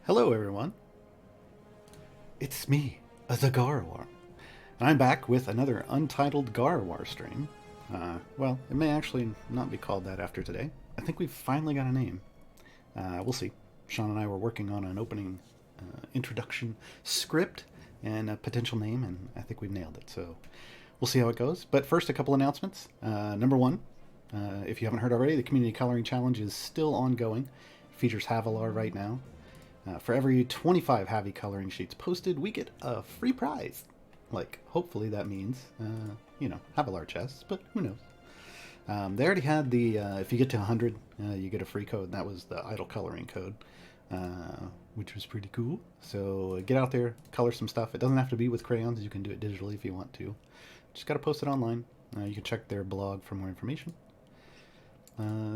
Hello, everyone. It's me, the Gaarawarr, and I'm back with another Untitled Gaarawarr stream. Well, it may actually not be called that after today. I think we've finally got a name. We'll see. Sean and I were working on an opening introduction script and a potential name, and I think we've nailed it. So we'll see how it goes. But first, a couple announcements. Number one, if you haven't heard already, the Community Coloring Challenge is still ongoing. It features Gaarawarr right now. For every 25 Havi coloring sheets posted, we get a free prize. Like, hopefully that means, Gaarawarr chests, but who knows. They already had the, if you get to 100, you get a free code. That was the idle coloring code, which was pretty cool. So get out there, color some stuff. It doesn't have to be with crayons. You can do it digitally if you want to. Just got to post it online. You can check their blog for more information.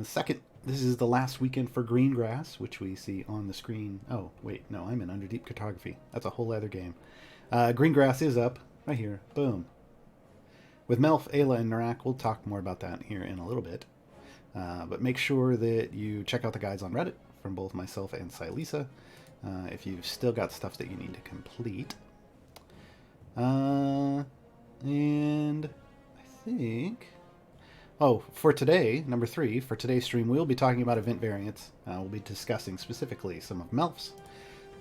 Second, this is the last weekend for green grass, which we see on the screen. Oh, wait, no, I'm in Underdeep Cartography. That's a whole other game. Green grass is up right here. Boom. With Melf, Ayla, and Narak, we'll talk more about that here in a little bit. But make sure that you check out the guides on Reddit from both myself and Silisa if you've still got stuff that you need to complete. And I think... Oh, for today, number 3, for today's stream, we'll be talking about event variants. We'll be discussing specifically some of Melf's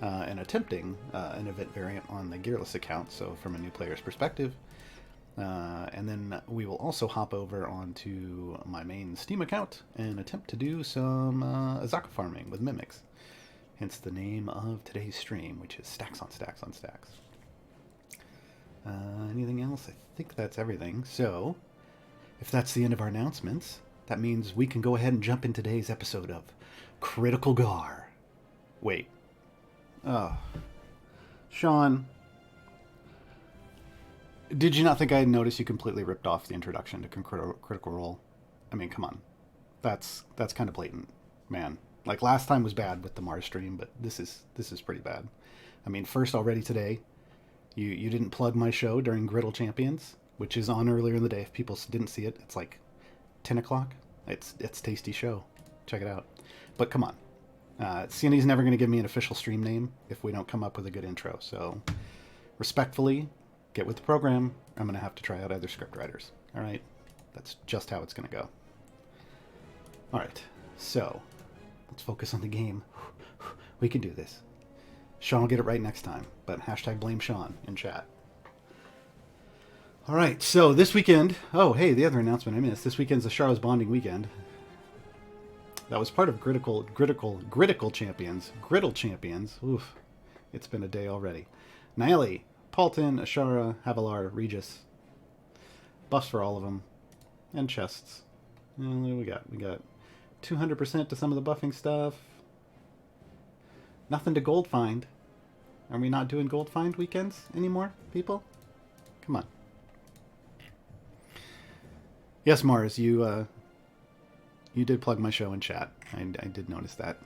and attempting an event variant on the Gearless account, so from a new player's perspective. And then we will also hop over onto my main Steam account and attempt to do some Osaka farming with mimics. Hence the name of today's stream, which is Stacks on Stacks on Stacks. Anything else? I think that's everything. So... if that's the end of our announcements, that means we can go ahead and jump in today's episode of Critical Gar. Wait. Oh. Sean, did you not think I had noticed you completely ripped off the introduction to Critical Role? I mean, come on. That's kind of blatant, man. Like, last time was bad with the Mars stream, but this is pretty bad. I mean, first already today, you didn't plug my show during Griddle Champions, which is on earlier in the day. If people didn't see it, it's like 10 o'clock. It's a tasty show. Check it out. But come on. CNE's never going to give me an official stream name if we don't come up with a good intro. So respectfully, get with the program. I'm going to have to try out other script writers. All right? That's just how it's going to go. All right. So let's focus on the game. We can do this. Sean will get it right next time. But hashtag blame Sean in chat. All right, so this weekend... oh, hey, the other announcement I missed. This weekend's the Charles Bonding weekend. That was part of Griddle Champions. Griddle Champions. Oof. It's been a day already. Naeli, Paulton, Ashara, Gaarawarr, Regis. Buffs for all of them. And chests. And what do we got? We got 200% to some of the buffing stuff. Nothing to gold find. Are we not doing gold find weekends anymore, people? Come on. Yes, Mars, you did plug my show in chat. I did notice that.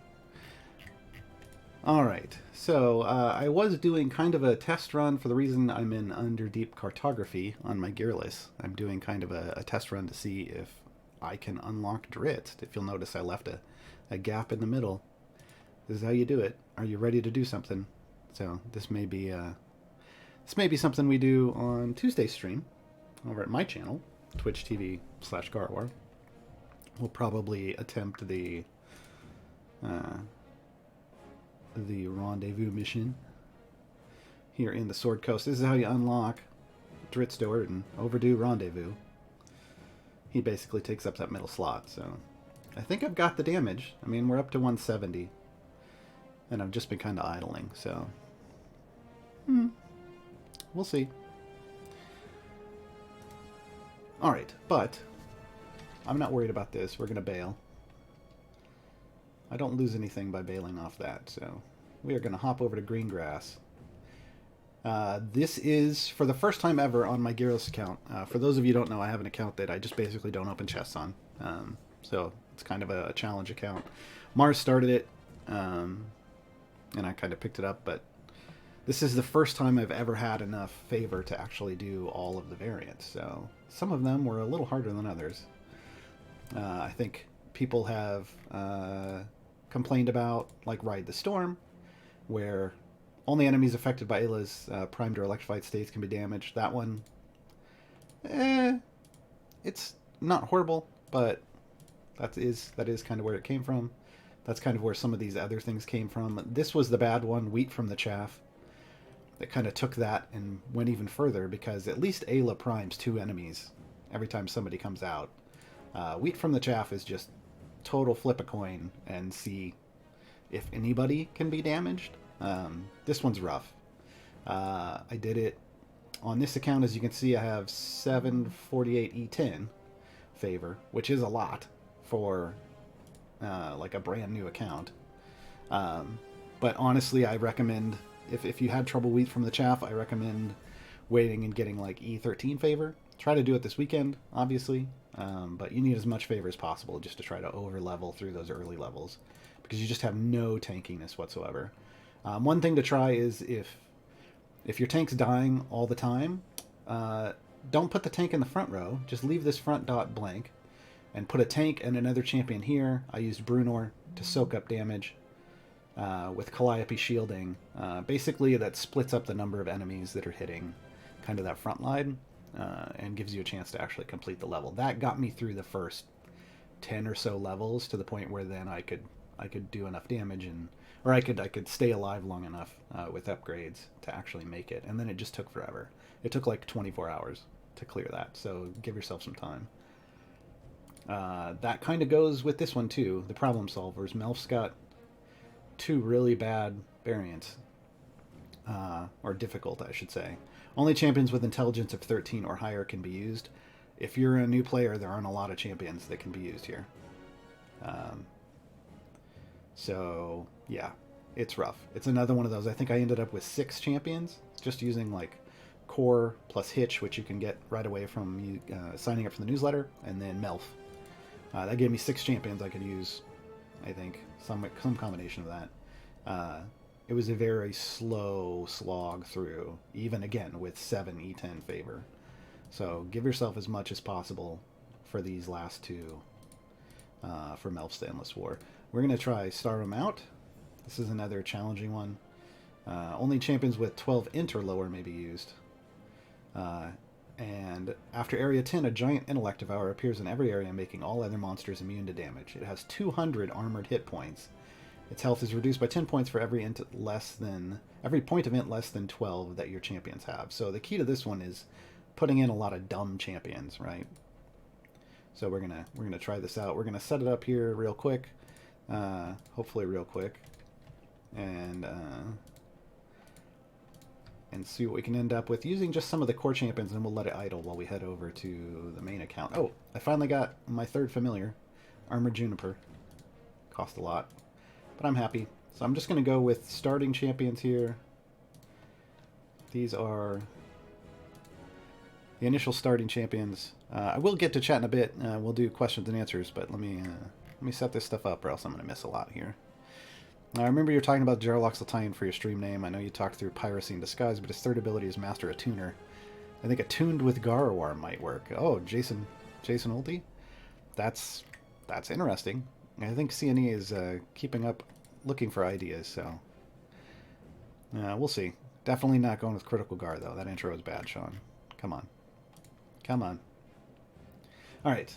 All right, so I was doing kind of a test run for the reason I'm in Underdeep Cartography on my Gearless. I'm doing kind of a test run to see if I can unlock Dritz. If you'll notice, I left a gap in the middle. This is how you do it. Are you ready to do something? So this may be something we do on Tuesday's stream over at my channel. Twitch TV/Gaarawarr. We'll probably attempt the rendezvous mission here in the Sword Coast. This is how you unlock Dritz Door and Overdue Rendezvous. He basically takes up that middle slot, so I think I've got the damage. I mean, we're up to 170, and I've just been kind of idling, so we'll see. Alright, but I'm not worried about this. We're going to bail. I don't lose anything by bailing off that, so we are going to hop over to green grass. This is, for the first time ever, on my Gearless account. For those of you who don't know, I have an account that I just basically don't open chests on. So it's kind of a challenge account. Mars started it, and I kind of picked it up, but this is the first time I've ever had enough favor to actually do all of the variants, so some of them were a little harder than others. I think people have complained about, like, Ride the Storm, where only enemies affected by Ayla's primed or electrified states can be damaged. That one, it's not horrible, but that is kind of where it came from. That's kind of where some of these other things came from. This was the bad one, wheat from the chaff, that kind of took that and went even further, because at least Ayla primes 2 enemies every time somebody comes out. Wheat from the chaff is just total flip a coin and see if anybody can be damaged. This one's rough. I did it on this account. As you can see, I have 748 E10 favor, which is a lot for like a brand new account. But honestly, I recommend, if you had trouble wheat from the chaff, I recommend waiting and getting like E13 favor. Try to do it this weekend, obviously, but you need as much favor as possible just to try to over level through those early levels, because you just have no tankiness whatsoever. One thing to try is if your tank's dying all the time, don't put the tank in the front row. Just leave this front dot blank and put a tank and another champion here. I used Brunor to soak up damage with Calliope shielding. Basically, that splits up the number of enemies that are hitting kind of that front line and gives you a chance to actually complete the level. That got me through the first 10 or so levels to the point where then I could do enough damage, or I could stay alive long enough with upgrades to actually make it. And then it just took forever. It took like 24 hours to clear that, so give yourself some time. That kind of goes with this one too. The problem solvers. Melf's got 2 really bad variants, or difficult, I should say. Only champions with intelligence of 13 or higher can be used. If you're a new player, there aren't a lot of champions that can be used here. So yeah, it's rough. It's another one of those. I think I ended up with 6 champions just using like core plus hitch, which you can get right away from signing up for the newsletter, and then Melf. That gave me 6 champions I could use. I think some combination of that. It was a very slow slog through, even again with 7 E10 favor. So give yourself as much as possible for these last 2 for Melf's Endless War. We're going to try Start 'em Out. This is another challenging one. Only champions with 12 int or lower may be used. And after Area 10, a giant Intellect Devourer appears in every area, making all other monsters immune to damage. It has 200 armored hit points. Its health is reduced by 10 points for every point of int less than 12 that your champions have. So the key to this one is putting in a lot of dumb champions, right? So we're gonna try this out. We're gonna set it up here real quick, hopefully real quick, and see what we can end up with using just some of the core champions, and we'll let it idle while we head over to the main account. Oh, I finally got my 3rd familiar, Armored Juniper. Cost a lot, but I'm happy. So I'm just going to go with starting champions here. These are the initial starting champions. I will get to chat in a bit. We'll do questions and answers, but let me set this stuff up, or else I'm going to miss a lot here. I remember you were talking about Jarlox'll tie in for your stream name. I know you talked through Piracy and Disguise, but his 3rd ability is Master a Tuner. I think Attuned with Gaarawarr might work. Oh, Jason Ulti? That's interesting. I think CNE is keeping up, looking for ideas, so we'll see. Definitely not going with Critical Gar, though. That intro is bad, Sean. Come on. Come on. Alright,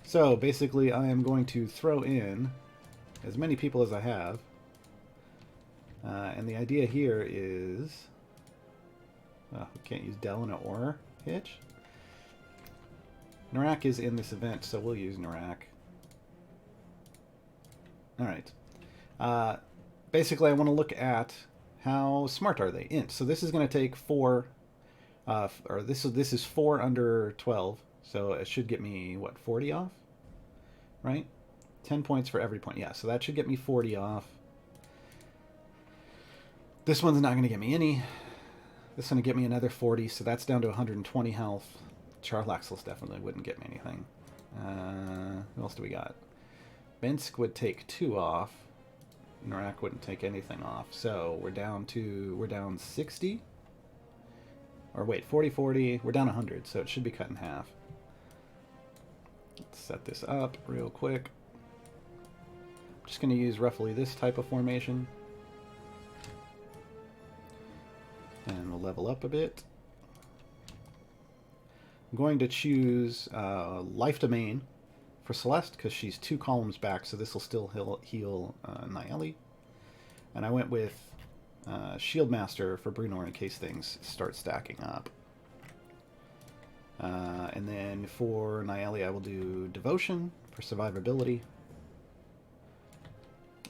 so basically I am going to throw in as many people as I have. And the idea here is... we can't use Delana or Hitch. Narak is in this event, so we'll use Narak. Alright. Basically, I want to look at how smart are they. Int. So this is going to take 4... or this is 4 under 12, so it should get me, what, 40 off? Right? 10 points for every point. Yeah, so that should get me 40 off. This one's not going to get me any. This is going to get me another 40, so that's down to 120 health. Charlaxles definitely wouldn't get me anything. Who else do we got? Bensk would take 2 off. Narak wouldn't take anything off. So we're down 60. Or wait, 40. We're down 100, so it should be cut in half. Let's set this up real quick. I'm just going to use roughly this type of formation. level up a bit. I'm going to choose Life Domain for Celeste because she's 2 columns back, so this will still heal Nayeli. And I went with Shield Master for Brunor in case things start stacking up. And then for Nayeli, I will do Devotion for survivability.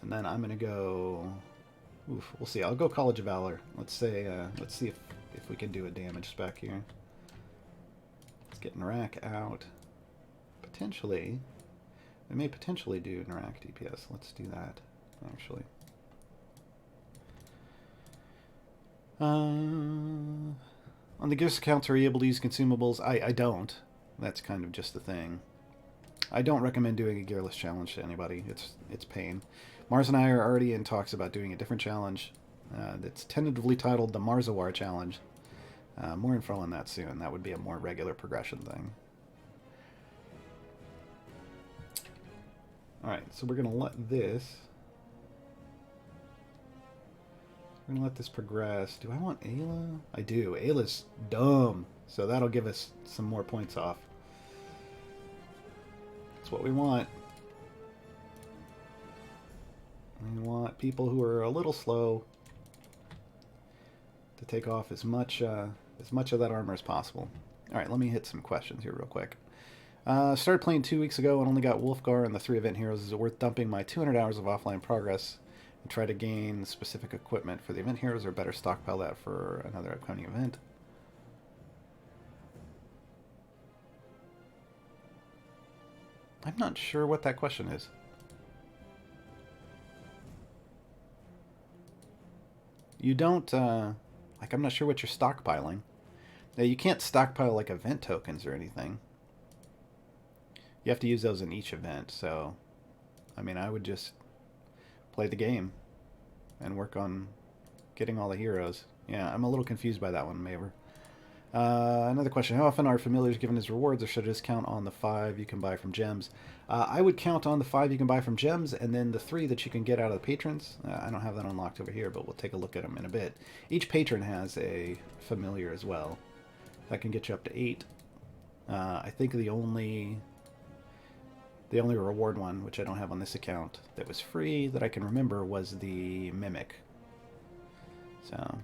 And then I'm going to go... Oof, we'll see. I'll go College of Valor. Let's see if we can do a damage spec here. Let's get Narak out. Potentially. We may potentially do Narak DPS. Let's do that, actually. On the gifts accounts, are you able to use consumables? I don't. That's kind of just the thing. I don't recommend doing a gearless challenge to anybody. It's pain. Mars and I are already in talks about doing a different challenge that's tentatively titled the Gaarawarr Challenge. More info on that soon. That would be a more regular progression thing. Alright, so we're going to let this... We're going to let this progress. Do I want Ayla? I do. Ayla's dumb. So that'll give us some more points off. That's what we want. We want people who are a little slow to take off as much of that armor as possible. Alright, let me hit some questions here real quick. Started playing 2 weeks ago and only got Wolfgar and the 3 event heroes. Is it worth dumping my 200 hours of offline progress and try to gain specific equipment for the event heroes, or better stockpile that for another upcoming event? I'm not sure what that question is. You don't, like, I'm not sure what you're stockpiling. Now, you can't stockpile, like, event tokens or anything. You have to use those in each event, so, I mean, I would just play the game and work on getting all the heroes. Yeah, I'm a little confused by that one, Maver. Another question. How often are familiars given as rewards, or should I just count on the 5 you can buy from gems? I would count on the 5 you can buy from gems, and then the 3 that you can get out of the patrons. I don't have that unlocked over here, but we'll take a look at them in a bit. Each patron has a familiar as well. That can get you up to 8. I think the only reward one, which I don't have on this account, that was free that I can remember was the Mimic. So...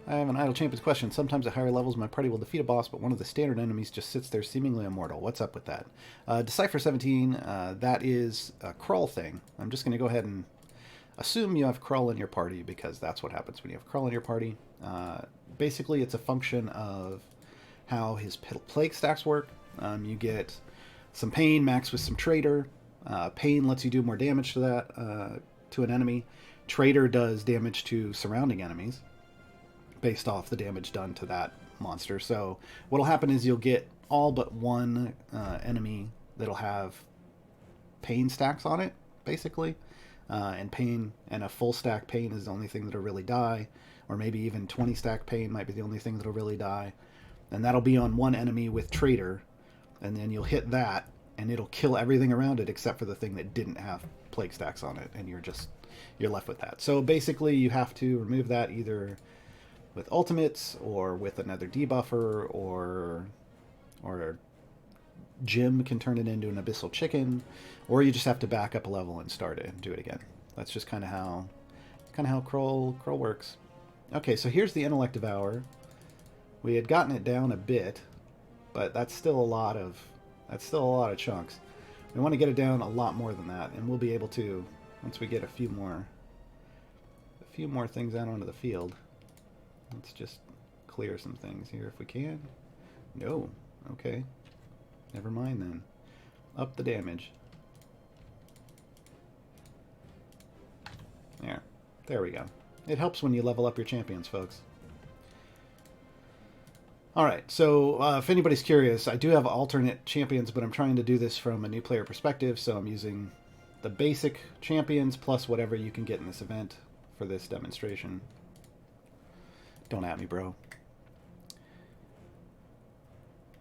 I have an Idle Champions question. Sometimes at higher levels my party will defeat a boss, but one of the standard enemies just sits there seemingly immortal. What's up with that? Decipher 17, that is a crawl thing. I'm just going to go ahead and assume you have crawl in your party, because that's what happens when you have crawl in your party. Basically, it's a function of how his plague stacks work. You get some pain, max with some traitor. Pain lets you do more damage to that, to an enemy. Traitor does damage to surrounding enemies, based off the damage done to that monster. So what'll happen is you'll get all but one enemy that'll have pain stacks on it, basically. And pain and a full stack pain is the only thing that'll really die. Or maybe even 20 stack pain might be the only thing that'll really die. And that'll be on one enemy with traitor. And then you'll hit that, and it'll kill everything around it except for the thing that didn't have plague stacks on it. And you're left with that. So basically you have to remove that either with ultimates, or with another debuffer, or Jim can turn it into an abyssal chicken, or you just have to back up a level and start it and do it again. That's just kind of how Kroll works. Okay, so here's the Intellect Devour. We had gotten it down a bit, but that's still a lot of chunks. We want to get it down a lot more than that, and we'll be able to once we get a few more things out onto the field. Let's just clear some things here if we can. No. Okay. Never mind then. Up the damage. There we go. It helps when you level up your champions, folks. Alright, so if anybody's curious, I do have alternate champions, but I'm trying to do this from a new player perspective, so I'm using the basic champions plus whatever you can get in this event for this demonstration. Don't at me, bro.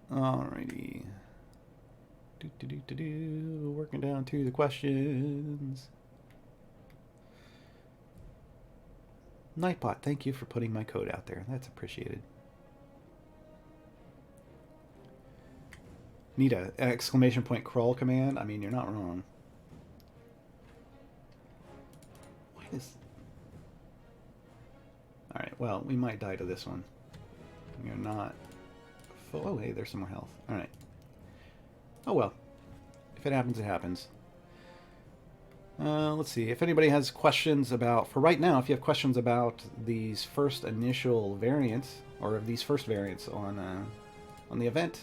Alrighty. Working down to the questions. Nightbot, thank you for putting my code out there. That's appreciated. Need a exclamation point crawl command? I mean, you're not wrong. Why is... Alright, well, we might die to this one. You're not... Oh, hey, there's some more health. Alright. Oh, well. If it happens, it happens. Let's see. If anybody has questions about... For right now, if you have questions about these first initial variants, or these first variants on the event,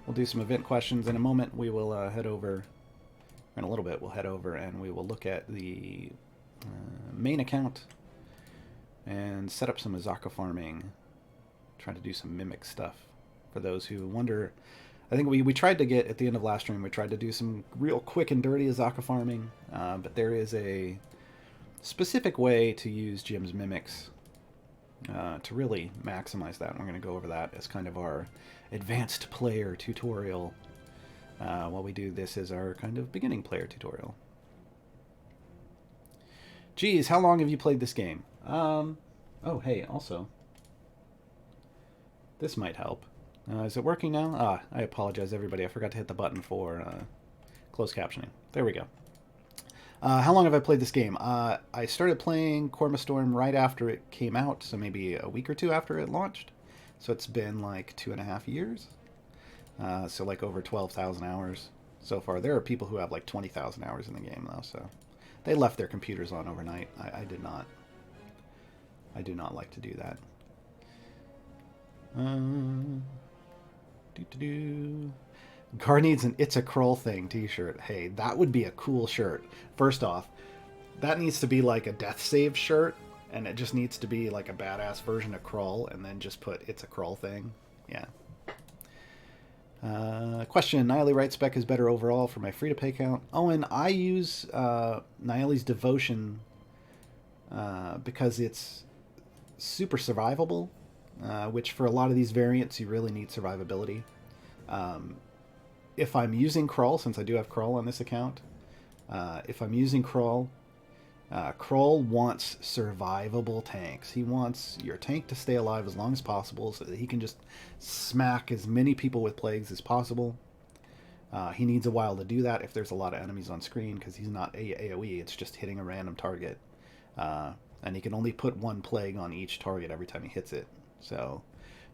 we'll do some event questions. In a moment, we will head over... In a little bit, we'll head over and we will look at the main account and set up some Osaka farming. Try to do some mimic stuff. For those who wonder... I think we tried to get, at the end of last stream, we tried to do some real quick and dirty Osaka farming, but there is a specific way to use Jim's mimics to really maximize that. And we're going to go over that as kind of our advanced player tutorial while we do this as our kind of beginning player tutorial. Geez, how long have you played this game? Oh, hey, also, this might help. Is it working now? I apologize, everybody. I forgot to hit the button for closed captioning. There we go. How long have I played this game? I started playing Korma Storm right after it came out, so maybe a week or two after it launched. So it's been like 2.5 years. So like over 12,000 hours so far. There are people who have like 20,000 hours in the game, though, so they left their computers on overnight. I did not. I do not like to do that. Gar needs an It's a Crawl Thing t-shirt. Hey, that would be a cool shirt. First off, that needs to be like a death save shirt, and it just needs to be like a badass version of Crawl, and then just put It's a Crawl Thing. Yeah. Question, Nayeli Right Spec is better overall for my free-to-pay account. Owen, I use Nayeli's Devotion because it's super survivable. Which for a lot of these variants, you really need survivability. If I'm using Crawl, since I do have Crawl on this account, if I'm using Crawl, Crawl wants survivable tanks. He wants your tank to stay alive as long as possible so that he can just smack as many people with plagues as possible. He needs a while to do that if there's a lot of enemies on screen, because he's not AoE, it's just hitting a random target. And he can only put one plague on each target every time he hits it. So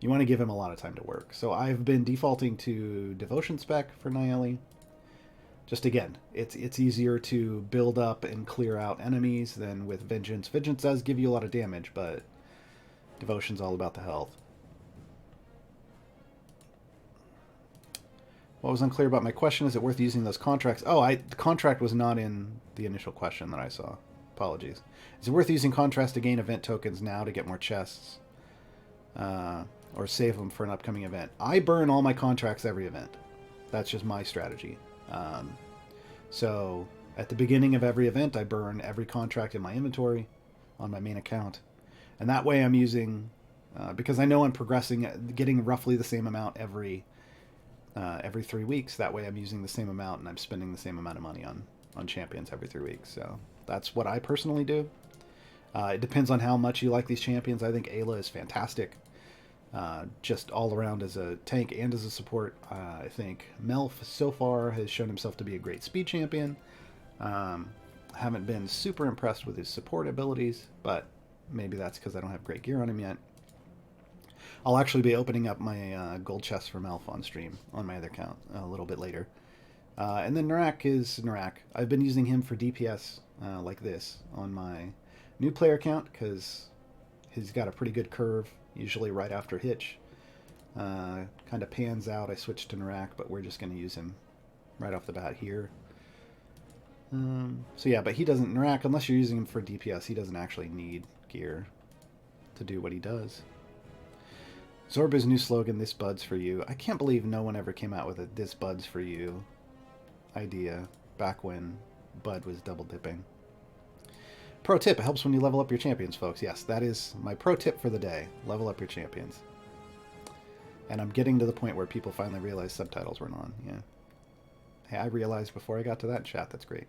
you want to give him a lot of time to work. So I've been defaulting to Devotion Spec for Nayeli. Just again, it's easier to build up and clear out enemies than with Vengeance. Vengeance does give you a lot of damage, but Devotion's all about the health. What was unclear about my question? Is it worth using those contracts? Oh, the contract was not in the initial question that I saw. Apologies. Is it worth using contracts to gain event tokens now to get more chests? Or save them for an upcoming event? I burn all my contracts every event. That's just my strategy. So at the beginning of every event, I burn every contract in my inventory on my main account. And that way I'm using, because I know I'm progressing, getting roughly the same amount every 3 weeks. That way I'm using the same amount and I'm spending the same amount of money on champions every 3 weeks. So that's what I personally do. It depends on how much you like these champions. I think Ayla is fantastic. Just all around as a tank and as a support. I think Melf so far has shown himself to be a great speed champion. Haven't been super impressed with his support abilities, but maybe that's because I don't have great gear on him yet. I'll actually be opening up my gold chest for Melf on stream on my other account a little bit later. And then Narak is Narak. I've been using him for DPS like this on my new player account because he's got a pretty good curve, usually right after Hitch. Kind of pans out. I switched to Narak, but we're just going to use him right off the bat here. So yeah, but he doesn't, Narak, unless you're using him for DPS, he doesn't actually need gear to do what he does. Zorba's new slogan, "This Bud's for you." I can't believe no one ever came out with a "This Bud's for you" idea back when Bud was double dipping. Pro tip, it helps when you level up your champions, folks. Yes, that is my pro tip for the day. Level up your champions. And I'm getting to the point where people finally realize subtitles weren't on. Yeah. Hey, I realized before I got to that in chat. That's great.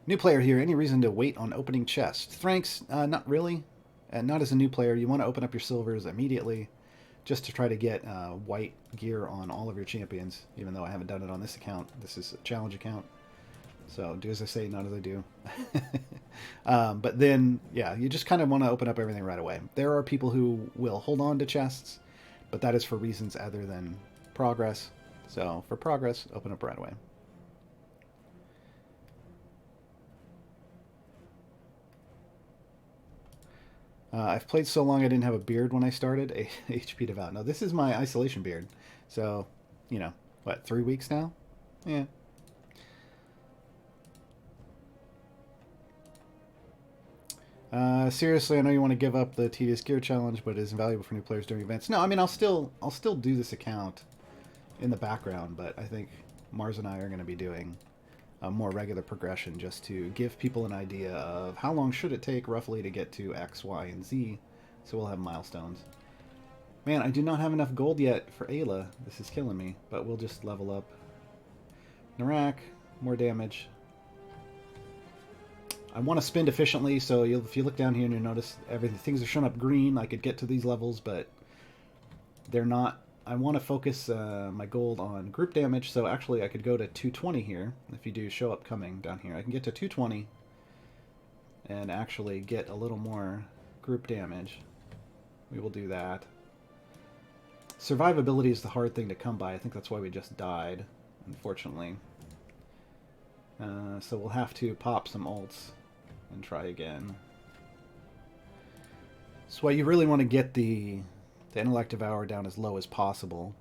New player here. Any reason to wait on opening chests? Thranks, not really. and not as a new player, you want to open up your silvers immediately just to try to get white gear on all of your champions, even though I haven't done it on this account. This is a challenge account. So do as I say, not as I do. But then, yeah, you just kind of want to open up everything right away. There are people who will hold on to chests, but that is for reasons other than progress. So for progress, open up right away. I've played so long I didn't have a beard when I started. HP Devout. No, this is my isolation beard. So, you know, what, 3 weeks now? Yeah. Seriously, I know you want to give up the tedious gear challenge, but it is invaluable for new players during events. No, I mean I'll still do this account in the background, but I think Mars and I are going to be doing a more regular progression just to give people an idea of how long should it take roughly to get to X, Y, and Z. So we'll have milestones. Man, I do not have enough gold yet for Ayla. This is killing me, but we'll just level up. Narak, more damage. I want to spend efficiently, so if you look down here and you notice things are showing up green, I could get to these levels, but they're not. I want to focus my gold on group damage, so actually I could go to 220 here. If you do show up coming down here, I can get to 220 and actually get a little more group damage. We will do that. Survivability is the hard thing to come by. I think that's why we just died, unfortunately. So we'll have to pop some ults and try again. So why you really want to get the intellect devour down as low as possible,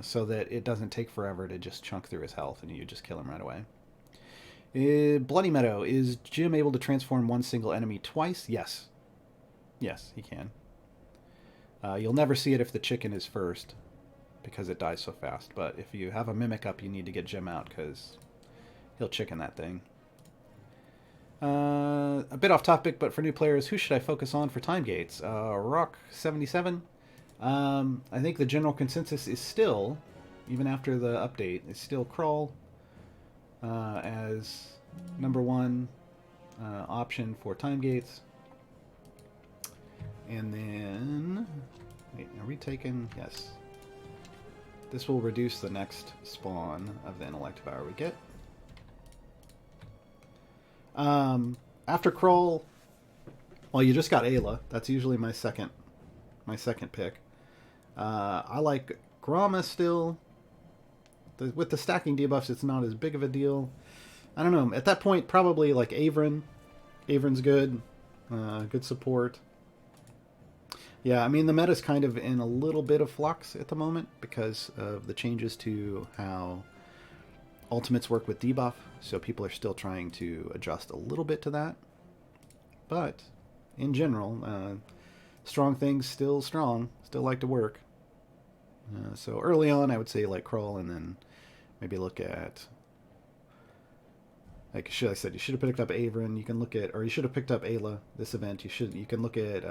so that it doesn't take forever to just chunk through his health and you just kill him right away. Bloody Meadow, is Jim able to transform one single enemy twice? Yes. Yes, he can. You'll never see it if the chicken is first, because it dies so fast. But if you have a mimic up, you need to get Jim out, because he'll chicken that thing. A bit off topic, but for new players, who should I focus on for time gates? Rock77. I think the general consensus is still, even after the update, is still Crawl as #1 option for time gates. And then, wait, are we taking? Yes. This will reduce the next spawn of the intellect devour we get. After Kroll, well, you just got Ayla. That's usually my second pick. I like Gromma still. With the stacking debuffs, it's not as big of a deal. I don't know. At that point, probably like Avron. Avron's good. Good support. Yeah, I mean, the meta's kind of in a little bit of flux at the moment because of the changes to how ultimates work with debuff, so people are still trying to adjust a little bit to that. But, in general, strong things still strong, still like to work. So early on, I would say like Crawl, and then maybe look at, like I said, you should have picked up Avron. You can look at, or you should have picked up Ayla this event. You can look at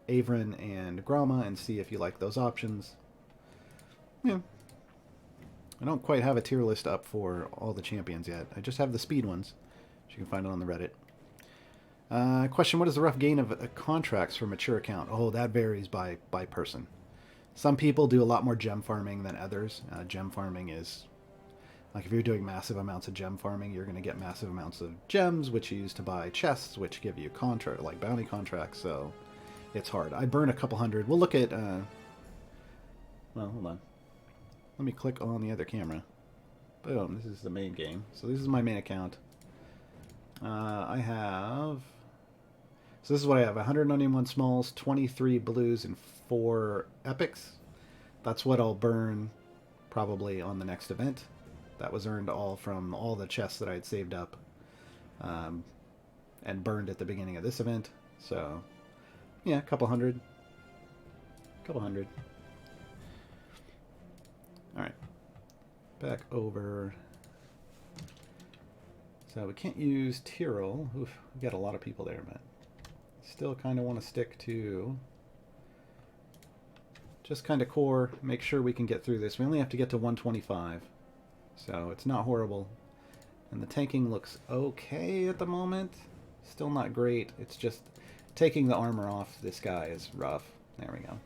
Avron and Gromma and see if you like those options. Yeah. I don't quite have a tier list up for all the champions yet. I just have the speed ones. You can find it on the Reddit. Question, what is the rough gain of contracts for mature account? Oh, that varies by person. Some people do a lot more gem farming than others. Gem farming is, like if you're doing massive amounts of gem farming, you're going to get massive amounts of gems, which you use to buy chests, which give you like bounty contracts, so it's hard. I burn a couple hundred. We'll look at, well, hold on. Let me click on the other camera. Boom, this is the main game. So this is my main account. I have, so this is what I have, 191 smalls, 23 blues, and 4 epics. That's what I'll burn probably on the next event. That was earned all from all the chests that I had saved up and burned at the beginning of this event. So, yeah, a couple hundred. Alright. Back over. So we can't use Tyrrell. Oof, we got a lot of people there, but still kind of want to stick to just kind of core, make sure we can get through this. We only have to get to 125, so it's not horrible. And the tanking looks okay at the moment. Still not great. It's just, taking the armor off this guy is rough. There we go.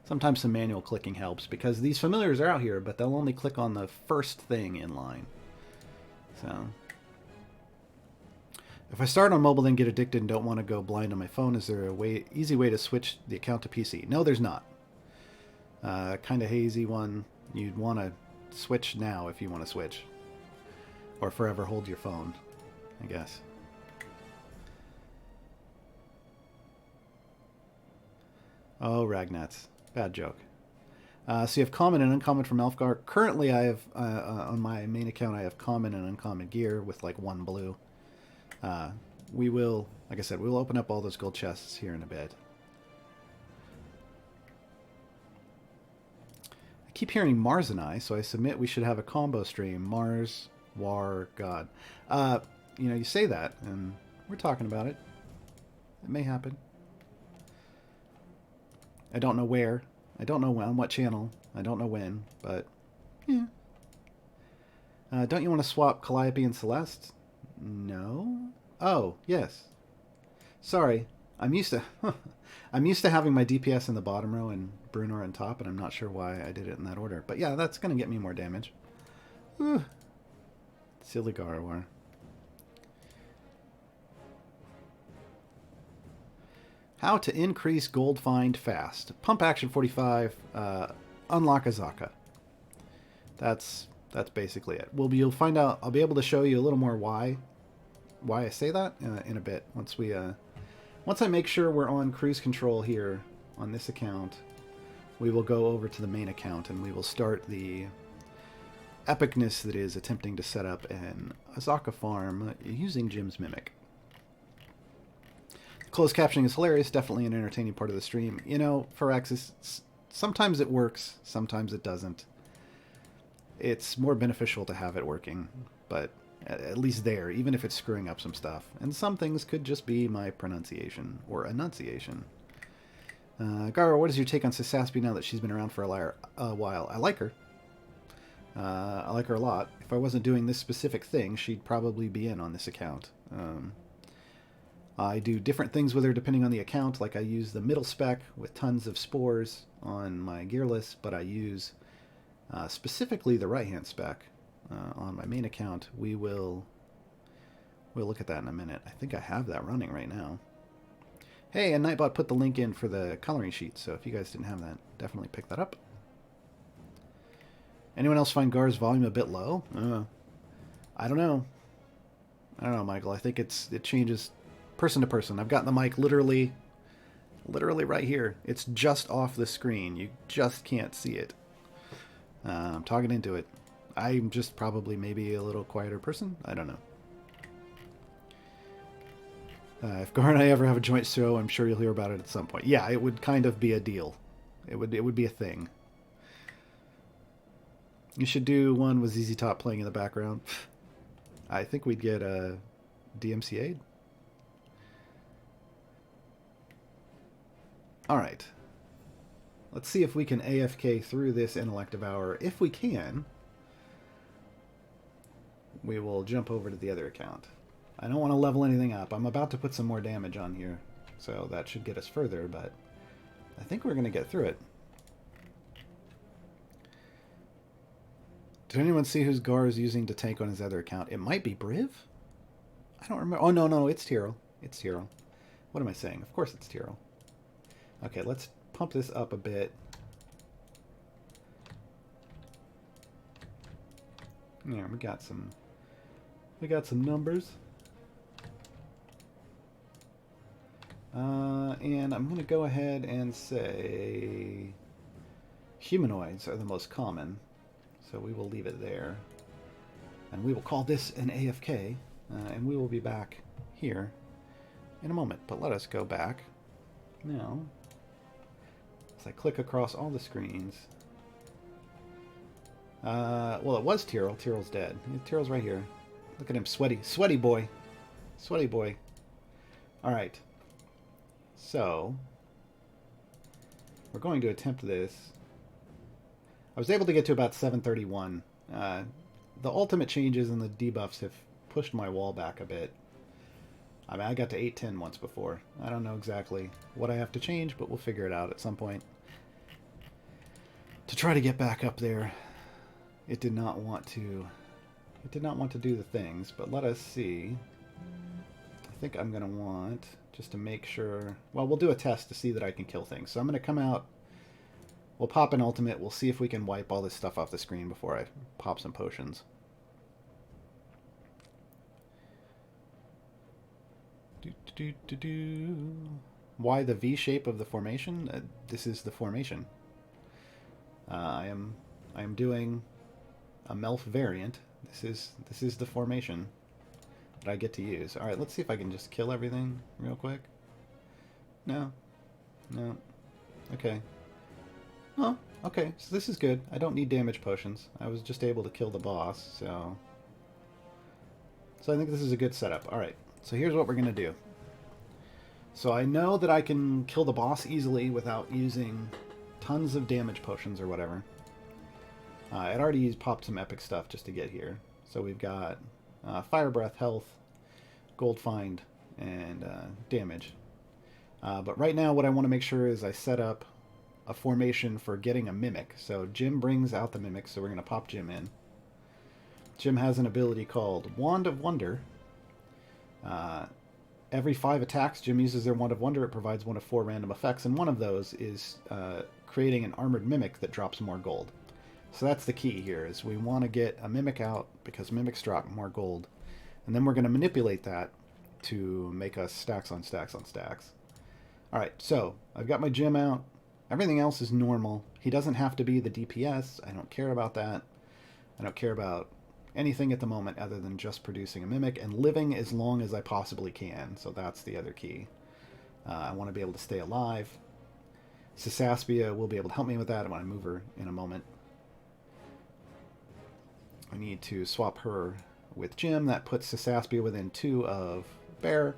Sometimes some manual clicking helps, because these familiars are out here, but they'll only click on the first thing in line. So, if I start on mobile then get addicted and don't want to go blind on my phone, is there a easy way to switch the account to PC? No, there's not. Kind of hazy one. You'd want to switch now if you want to switch. Or forever hold your phone, I guess. Oh, Ragnats. Bad joke. So you have common and uncommon from Elfgar. Currently, I have, on my main account, I have common and uncommon gear with like one blue. We will, like I said, we will open up all those gold chests here in a bit. I keep hearing Mars and I, so I submit we should have a combo stream. Mars, War, God. You know, you say that, and we're talking about it. It may happen. I don't know where. I don't know on what channel. I don't know when, but yeah. Don't you want to swap Calliope and Celeste? No. Oh, yes. Sorry. I'm used to I'm used to having my DPS in the bottom row and Bruenor on top, and I'm not sure why I did it in that order. But yeah, that's going to get me more damage. Whew. Silly Gaarawarr. How to increase gold find fast. Pump action 45, unlock Osaka. That's basically it. You'll find out, I'll be able to show you a little more why I say that in a bit. Once I make sure we're on cruise control here on this account, we will go over to the main account and we will start the epicness that is attempting to set up an Osaka farm using Jim's Mimic. Closed captioning is hilarious, definitely an entertaining part of the stream. You know, for Exes, sometimes it works, sometimes it doesn't. It's more beneficial to have it working, but at least there, even if it's screwing up some stuff. And some things could just be my pronunciation, or enunciation. Gara, what is your take on Sasaspi now that she's been around for a while? I like her. I like her a lot. If I wasn't doing this specific thing, she'd probably be in on this account. I do different things with her depending on the account, like I use the middle spec with tons of spores on my gear list, but I use specifically the right-hand spec on my main account. We'll look at that in a minute. I think I have that running right now. Hey, and Nightbot put the link in for the coloring sheet, so if you guys didn't have that, definitely pick that up. Anyone else find Gar's volume a bit low? I don't know. I don't know, Michael. I think it changes person to person. I've got the mic literally right here. It's just off the screen. You just can't see it. I'm talking into it. I'm just probably maybe a little quieter person. I don't know. If Gar and I ever have a joint show, I'm sure you'll hear about it at some point. Yeah, it would kind of be a deal. It would be a thing. You should do one with ZZ Top playing in the background. I think we'd get a DMCA'd. Alright. Let's see if we can AFK through this Intellective Hour. If we can, we will jump over to the other account. I don't want to level anything up. I'm about to put some more damage on here, so that should get us further, but I think we're going to get through it. Did anyone see who's Gar is using to tank on his other account? It might be Briv? I don't remember. Oh, no, it's Tyrell. It's Tyrell. What am I saying? Of course it's Tyrell. Okay, let's pump this up a bit. Yeah, we got some numbers. And I'm going to go ahead and say humanoids are the most common. So we will leave it there. And we will call this an AFK. And we will be back here in a moment. But let us go back now. As I click across all the screens. Well, it was Tyrell. Tyrell's dead. Tyrell's right here. Look at him. Sweaty boy. Sweaty boy. Alright. So, we're going to attempt this. I was able to get to about 731. The ultimate changes and the debuffs have pushed my wall back a bit. I mean, I got to 810 once before. I don't know exactly what I have to change, but we'll figure it out at some point. To try to get back up there, it did not want to. It did not want to do the things, but let us see. I think I'm going to want, just to make sure... Well, we'll do a test to see that I can kill things. So I'm going to come out. We'll pop an ultimate. We'll see if we can wipe all this stuff off the screen before I pop some potions. Why the V shape of the formation? This is the formation. I am doing a Melf variant. This is the formation that I get to use. All right, let's see if I can just kill everything real quick. No. Okay. Oh, okay. So this is good. I don't need damage potions. I was just able to kill the boss, so I think this is a good setup. All right. So here's what we're gonna do. So I know that I can kill the boss easily without using tons of damage potions or whatever. I'd already popped some epic stuff just to get here. So we've got Fire Breath, Health, Gold Find, and damage. But right now what I want to make sure is I set up a formation for getting a Mimic. So Jim brings out the Mimic, so we're going to pop Jim in. Jim has an ability called Wand of Wonder. Every 5 attacks, Jim uses their Wand of Wonder. It provides 1 of 4 random effects, and one of those is creating an armored Mimic that drops more gold. So that's the key here, is we want to get a Mimic out because Mimics drop more gold. And then we're going to manipulate that to make us stacks on stacks on stacks. Alright, so I've got my Jim out. Everything else is normal. He doesn't have to be the DPS. I don't care about that. I don't care about anything at the moment other than just producing a Mimic and living as long as I possibly can. So that's the other key. I want to be able to stay alive. Sasaspia will be able to help me with that when I move her in a moment. I need to swap her with Jim. That puts Sasaspia within 2 of Bear.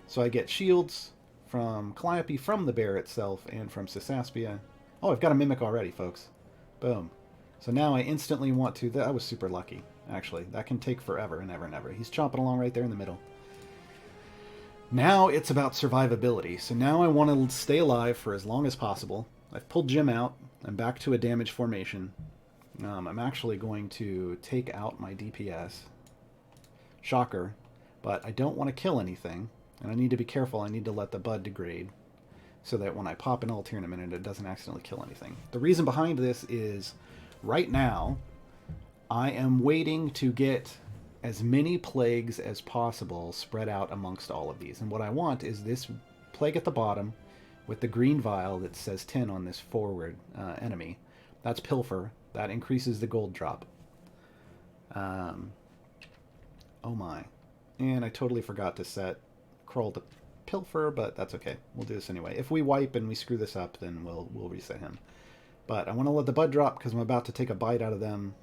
So I get shields from Calliope, from the Bear itself, and from Sasaspia. Oh, I've got a Mimic already, folks. Boom. So now I instantly want to... That was super lucky, actually. That can take forever and ever and ever. He's chomping along right there in the middle. Now it's about survivability. So now I want to stay alive for as long as possible. I've pulled Jim out. I'm back to a damage formation. I'm actually going to take out my DPS. Shocker. But I don't want to kill anything. And I need to be careful. I need to let the bud degrade so that when I pop an ult here in a minute, it doesn't accidentally kill anything. The reason behind this is right now I am waiting to get as many plagues as possible spread out amongst all of these. And what I want is this plague at the bottom with the green vial that says 10 on this forward enemy. That's Pilfer. That increases the gold drop. Oh my. And I totally forgot to set Kroll to Pilfer, but that's okay. We'll do this anyway. If we wipe and we screw this up, then we'll reset him. But I want to let the bud drop because I'm about to take a bite out of them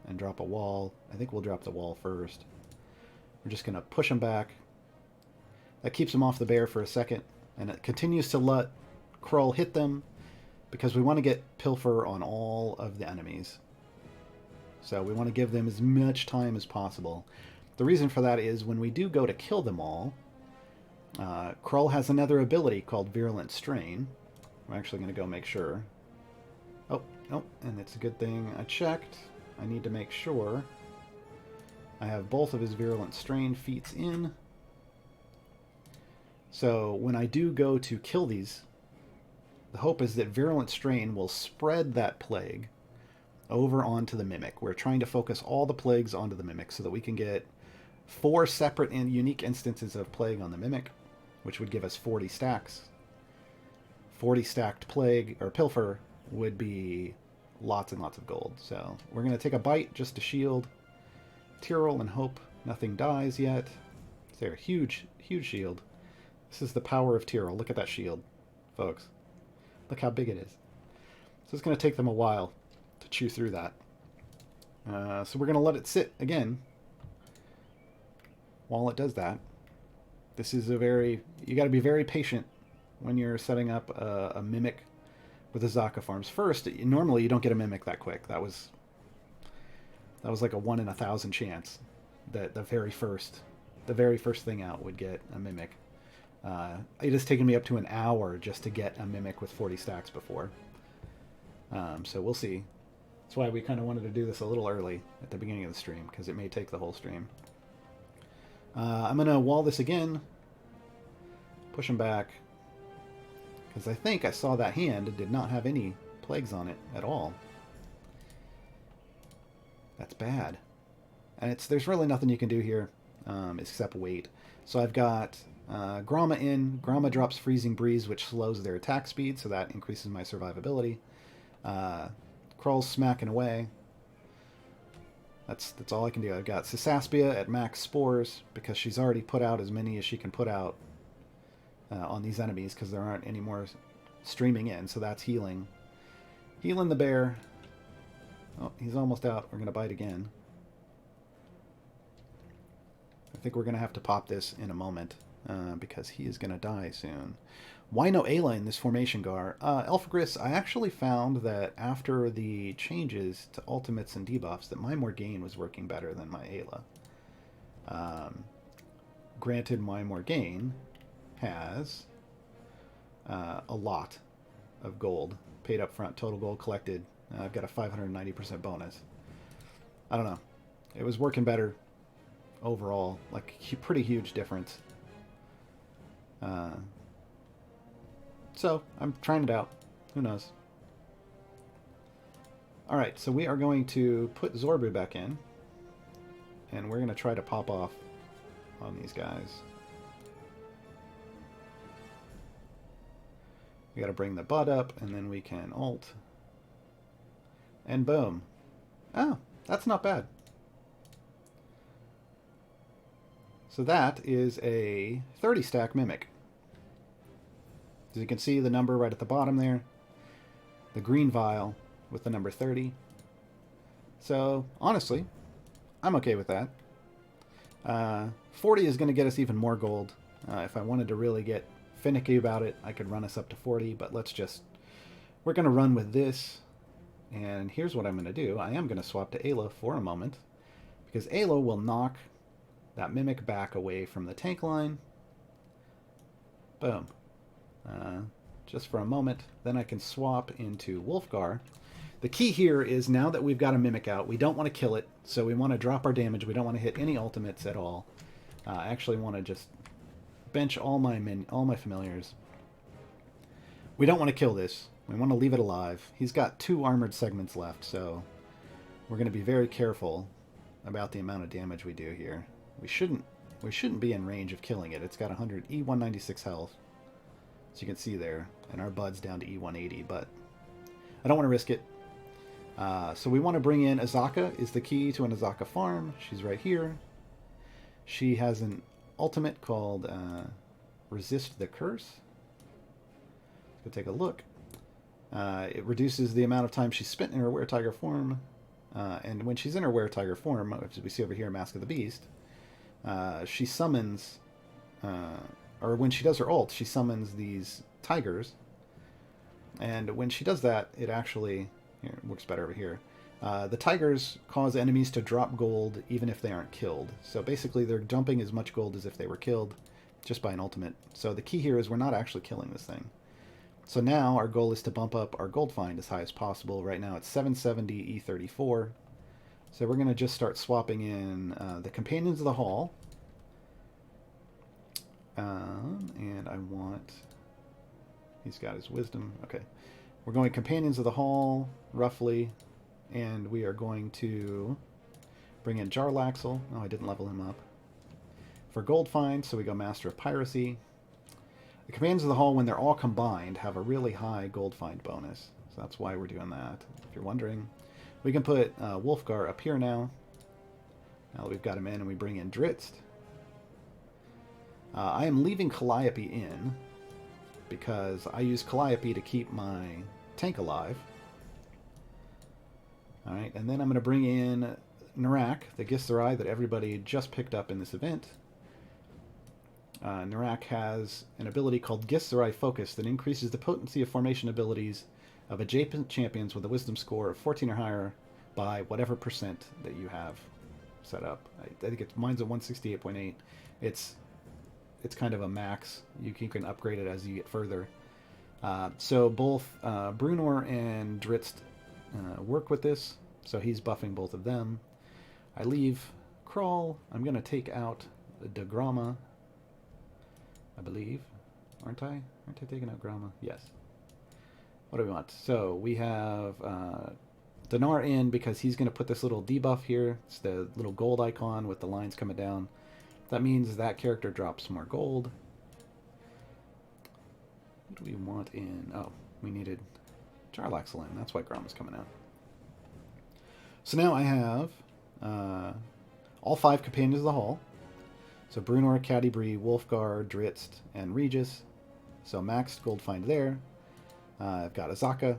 and drop a wall. I think we'll drop the wall first. We're just going to push him back. That keeps him off the bear for a second, and it continues to let Kroll hit them because we want to get Pilfer on all of the enemies. So we want to give them as much time as possible. The reason for that is when we do go to kill them all, Kroll has another ability called Virulent Strain. I'm actually going to go make sure. Oh, and it's a good thing I checked. I need to make sure I have both of his Virulent Strain feats in. So when I do go to kill these, the hope is that Virulent Strain will spread that plague over onto the Mimic. We're trying to focus all the plagues onto the Mimic so that we can get 4 separate and unique instances of plague on the Mimic, which would give us 40 stacks. 40 stacked plague, or Pilfer, would be lots and lots of gold. So we're going to take a bite just to shield Tyrrell and hope nothing dies yet. There, huge, huge shield. This is the power of Tyrrell. Look at that shield, folks. Look how big it is. So it's going to take them a while to chew through that. So we're going to let it sit again while it does that. This is you got to be very patient when you're setting up a Mimic with the Osaka farms. First, normally you don't get a Mimic that quick. That was like a 1 in 1,000 chance that the very first the very first thing out would get a Mimic. It has taken me up to an hour just to get a Mimic with 40 stacks before. So we'll see. That's why we kind of wanted to do this a little early at the beginning of the stream, because it may take the whole stream. I'm going to wall this again. Push him back. Because I think I saw that hand did not have any plagues on it at all. That's bad. And there's really nothing you can do here except wait. So I've got Gromma in. Gromma drops Freezing Breeze, which slows their attack speed, so that increases my survivability. Crawl's smacking away. That's all I can do. I've got Sisaspia at max Spores, because she's already put out as many as she can put out on these enemies, because there aren't any more streaming in, so that's healing. Healing the bear. Oh, he's almost out. We're going to bite again. I think we're going to have to pop this in a moment, because he is going to die soon. Why no Ayla in this formation, Gar? Elfgris, I actually found that after the changes to ultimates and debuffs, that my Morgaine was working better than my Ayla. Granted, my Morgaine has a lot of gold paid up front, total gold collected. I've got a 590% bonus. I don't know. It was working better overall, like pretty huge difference. So I'm trying it out. Who knows? Alright, so we are going to put Zorbu back in, and we're going to try to pop off on these guys. We got to bring the butt up, and then we can ult. And boom. Oh, that's not bad. So that is a 30 stack Mimic. As you can see, the number right at the bottom there. The green vial with the number 30. So, honestly, I'm okay with that. 40 is going to get us even more gold. If I wanted to really get finicky about it, I could run us up to 40, but we're going to run with this. And here's what I'm going to do. I am going to swap to Ayla for a moment, because Ayla will knock that Mimic back away from the tank line. Boom. Just for a moment. Then I can swap into Wolfgar. The key here is, now that we've got a Mimic out, we don't want to kill it, so we want to drop our damage. We don't want to hit any ultimates at all. I actually want to just bench all my familiars. We don't want to kill this. We want to leave it alive. He's got 2 armored segments left, so we're going to be very careful about the amount of damage we do here. We shouldn't be in range of killing it. It's got 100 E196 health, as you can see there, and our bud's down to E180, but I don't want to risk it. So we want to bring in Osaka. Is the key to an Osaka farm. She's right here. She has an ultimate called Resist the Curse. Let's go take a look. It reduces the amount of time she's spent in her Were-Tiger form, and when she's in her Were-Tiger form, as we see over here, Mask of the Beast, she summons, or when she does her ult, she summons these tigers, and when she does that, it actually, here, it works better over here. The tigers cause enemies to drop gold even if they aren't killed. So basically they're dumping as much gold as if they were killed just by an ultimate. So the key here is we're not actually killing this thing. So now our goal is to bump up our gold find as high as possible. Right now it's 770 E34. So we're going to just start swapping in the Companions of the Hall. And I want... He's got his Wisdom. Okay. We're going Companions of the Hall, roughly. And we are going to bring in Jarlaxle. Oh, I didn't level him up. For gold find, so we go Master of Piracy. The Companions of the Hall, when they're all combined, have a really high gold find bonus. So that's why we're doing that, if you're wondering. We can put Wolfgar up here now. Now that we've got him in, and we bring in Dritz. I am leaving Calliope in, because I use Calliope to keep my tank alive. Alright, and then I'm going to bring in Narak, the Githzerai that everybody just picked up in this event. Narak has an ability called Githzerai Focus that increases the potency of formation abilities of adjacent champions with a wisdom score of 14 or higher by whatever percent that you have set up. I think mine's a 168.8. It's kind of a max. You can upgrade it as you get further. So both Brunor and Dritz work with this. So he's buffing both of them. I leave Crawl. I'm going to take out the Grama, I believe. Aren't I? Aren't I taking out Grama? Yes. What do we want? So we have Dinar in because he's going to put this little debuff here. It's the little gold icon with the lines coming down. That means that character drops more gold. What do we want in? Oh, we needed Jarlaxle in. That's why Grama's coming out. So now I have all 5 Companions of the Hall. So Brunor, Catti-brie, Wolfgar, Dritz, and Regis. So maxed gold find there. I've got Osaka.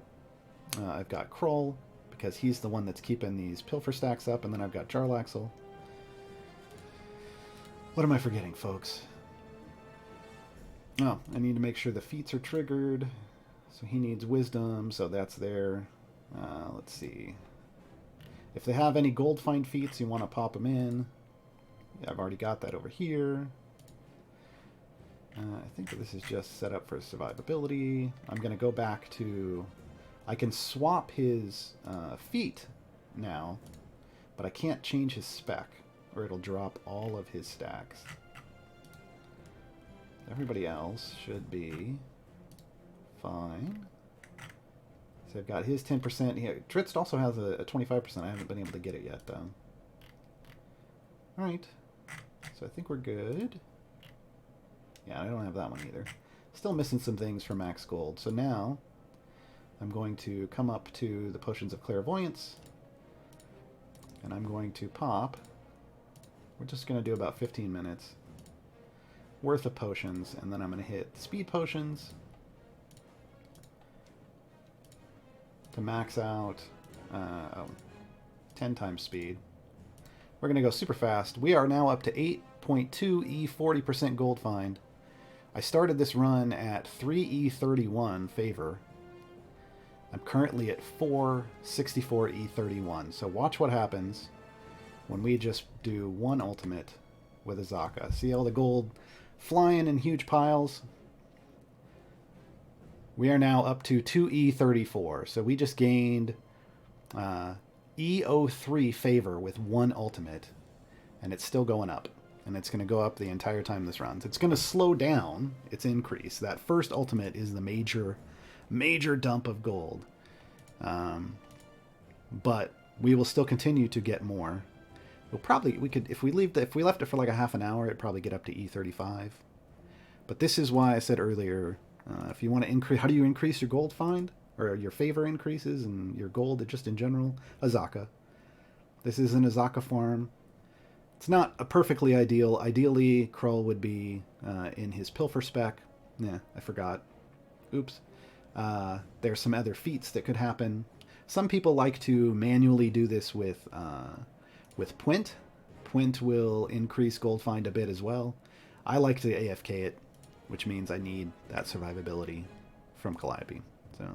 I've got Kroll, because he's the one that's keeping these pilfer stacks up. And then I've got Jarlaxle. What am I forgetting, folks? Oh, I need to make sure the feats are triggered. So he needs wisdom, so that's there. Let's see. If they have any gold find feats, you want to pop them in. Yeah, I've already got that over here. I think this is just set up for survivability. I'm going to go back to... I can swap his feat now, but I can't change his spec, or it'll drop all of his stacks. Everybody else should be fine. So I've got his 10%. Dritz also has a 25%. I haven't been able to get it yet, though. Alright. So I think we're good. Yeah, I don't have that one either. Still missing some things for max gold. So now I'm going to come up to the Potions of Clairvoyance. And I'm going to pop. We're just going to do about 15 minutes worth of potions. And then I'm going to hit speed potions to max out 10 times speed. We're going to go super fast. We are now up to 8.2 E40% gold find. I started this run at 3 E31 favor. I'm currently at 464 E31. So watch what happens when we just do one ultimate with Osaka. See all the gold flying in huge piles? We are now up to 2 E34. So we just gained E03 favor with one ultimate. And it's still going up. And it's going to go up the entire time this runs. It's going to slow down its increase. That first ultimate is the major dump of gold. But we will still continue to get more. If we left it for like a half an hour, it'd probably get up to E35. But this is why I said earlier, if you want to increase, how do you increase your gold find? Or your favor increases and your gold just in general? Osaka. This is an Osaka farm. It's not a perfectly ideal. Ideally, Krull would be in his pilfer spec. Yeah, I forgot. Oops. There's some other feats that could happen. Some people like to manually do this with Puent. Puent will increase gold find a bit as well. I like to AFK it, which means I need that survivability from Calliope. So,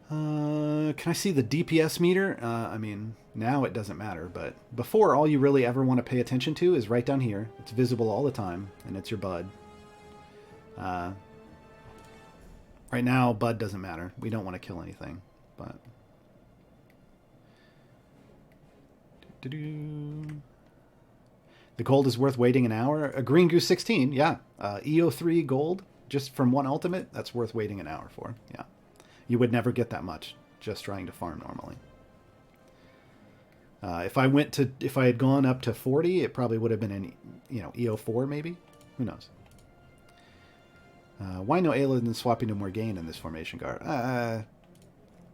can I see the DPS meter? I mean, now it doesn't matter, but before, all you really ever want to pay attention to is right down here. It's visible all the time, and it's your Bud. Right now, Bud doesn't matter. We don't want to kill anything, but... The gold is worth waiting an hour. A Green Goose 16, yeah. EO3 gold, just from one ultimate, that's worth waiting an hour for, yeah. You would never get that much just trying to farm normally. If I had gone up to 40, it probably would have been an, EO4 maybe. Who knows? Why no Ayla than swapping to Morgane in this formation, Gar?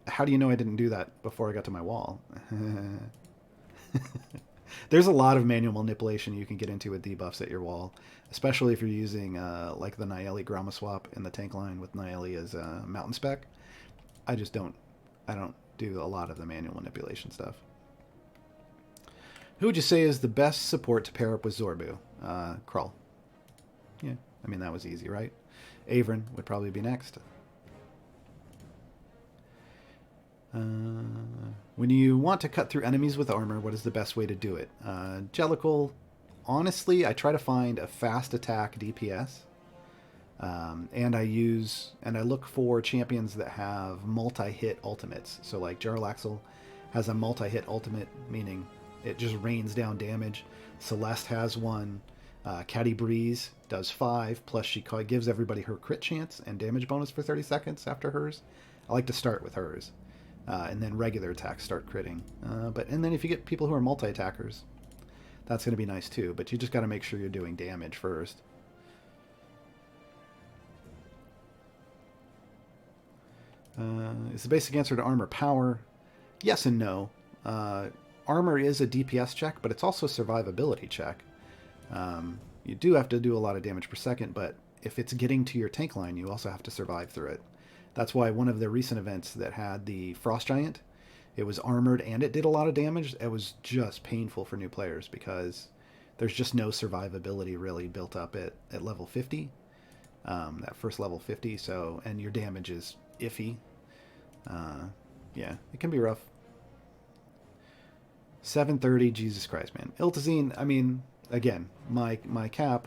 How do you know I didn't do that before I got to my wall? There's a lot of manual manipulation you can get into with debuffs at your wall, especially if you're using like the Nayeli Grama swap in the tank line with Nayeli as a mountain spec. I don't do a lot of the manual manipulation stuff. Who would you say is the best support to pair up with Zorbu? Krull. Yeah, I mean, that was easy, right? Avrin would probably be next. When you want to cut through enemies with armor, what is the best way to do it? Jellicle, honestly, I try to find a fast attack DPS. And I look for champions that have multi-hit ultimates. So like Jarlaxle has a multi-hit ultimate, meaning it just rains down damage. Celeste has one. Caddy Breeze does 5, plus she gives everybody her crit chance and damage bonus for 30 seconds after hers. I like to start with hers. And then regular attacks start critting. And then if you get people who are multi-attackers, that's going to be nice too. But you just got to make sure you're doing damage first. Is the basic answer to armor power? Yes and no. Armor is a DPS check, but it's also a survivability check. You do have to do a lot of damage per second, but if it's getting to your tank line, you also have to survive through it. That's why one of the recent events that had the Frost Giant, it was armored and it did a lot of damage. It was just painful for new players because there's just no survivability really built up at level 50, that first level 50. So, and your damage is iffy. Yeah, it can be rough. 730, Jesus Christ, man. Iltazine, I mean, again, my cap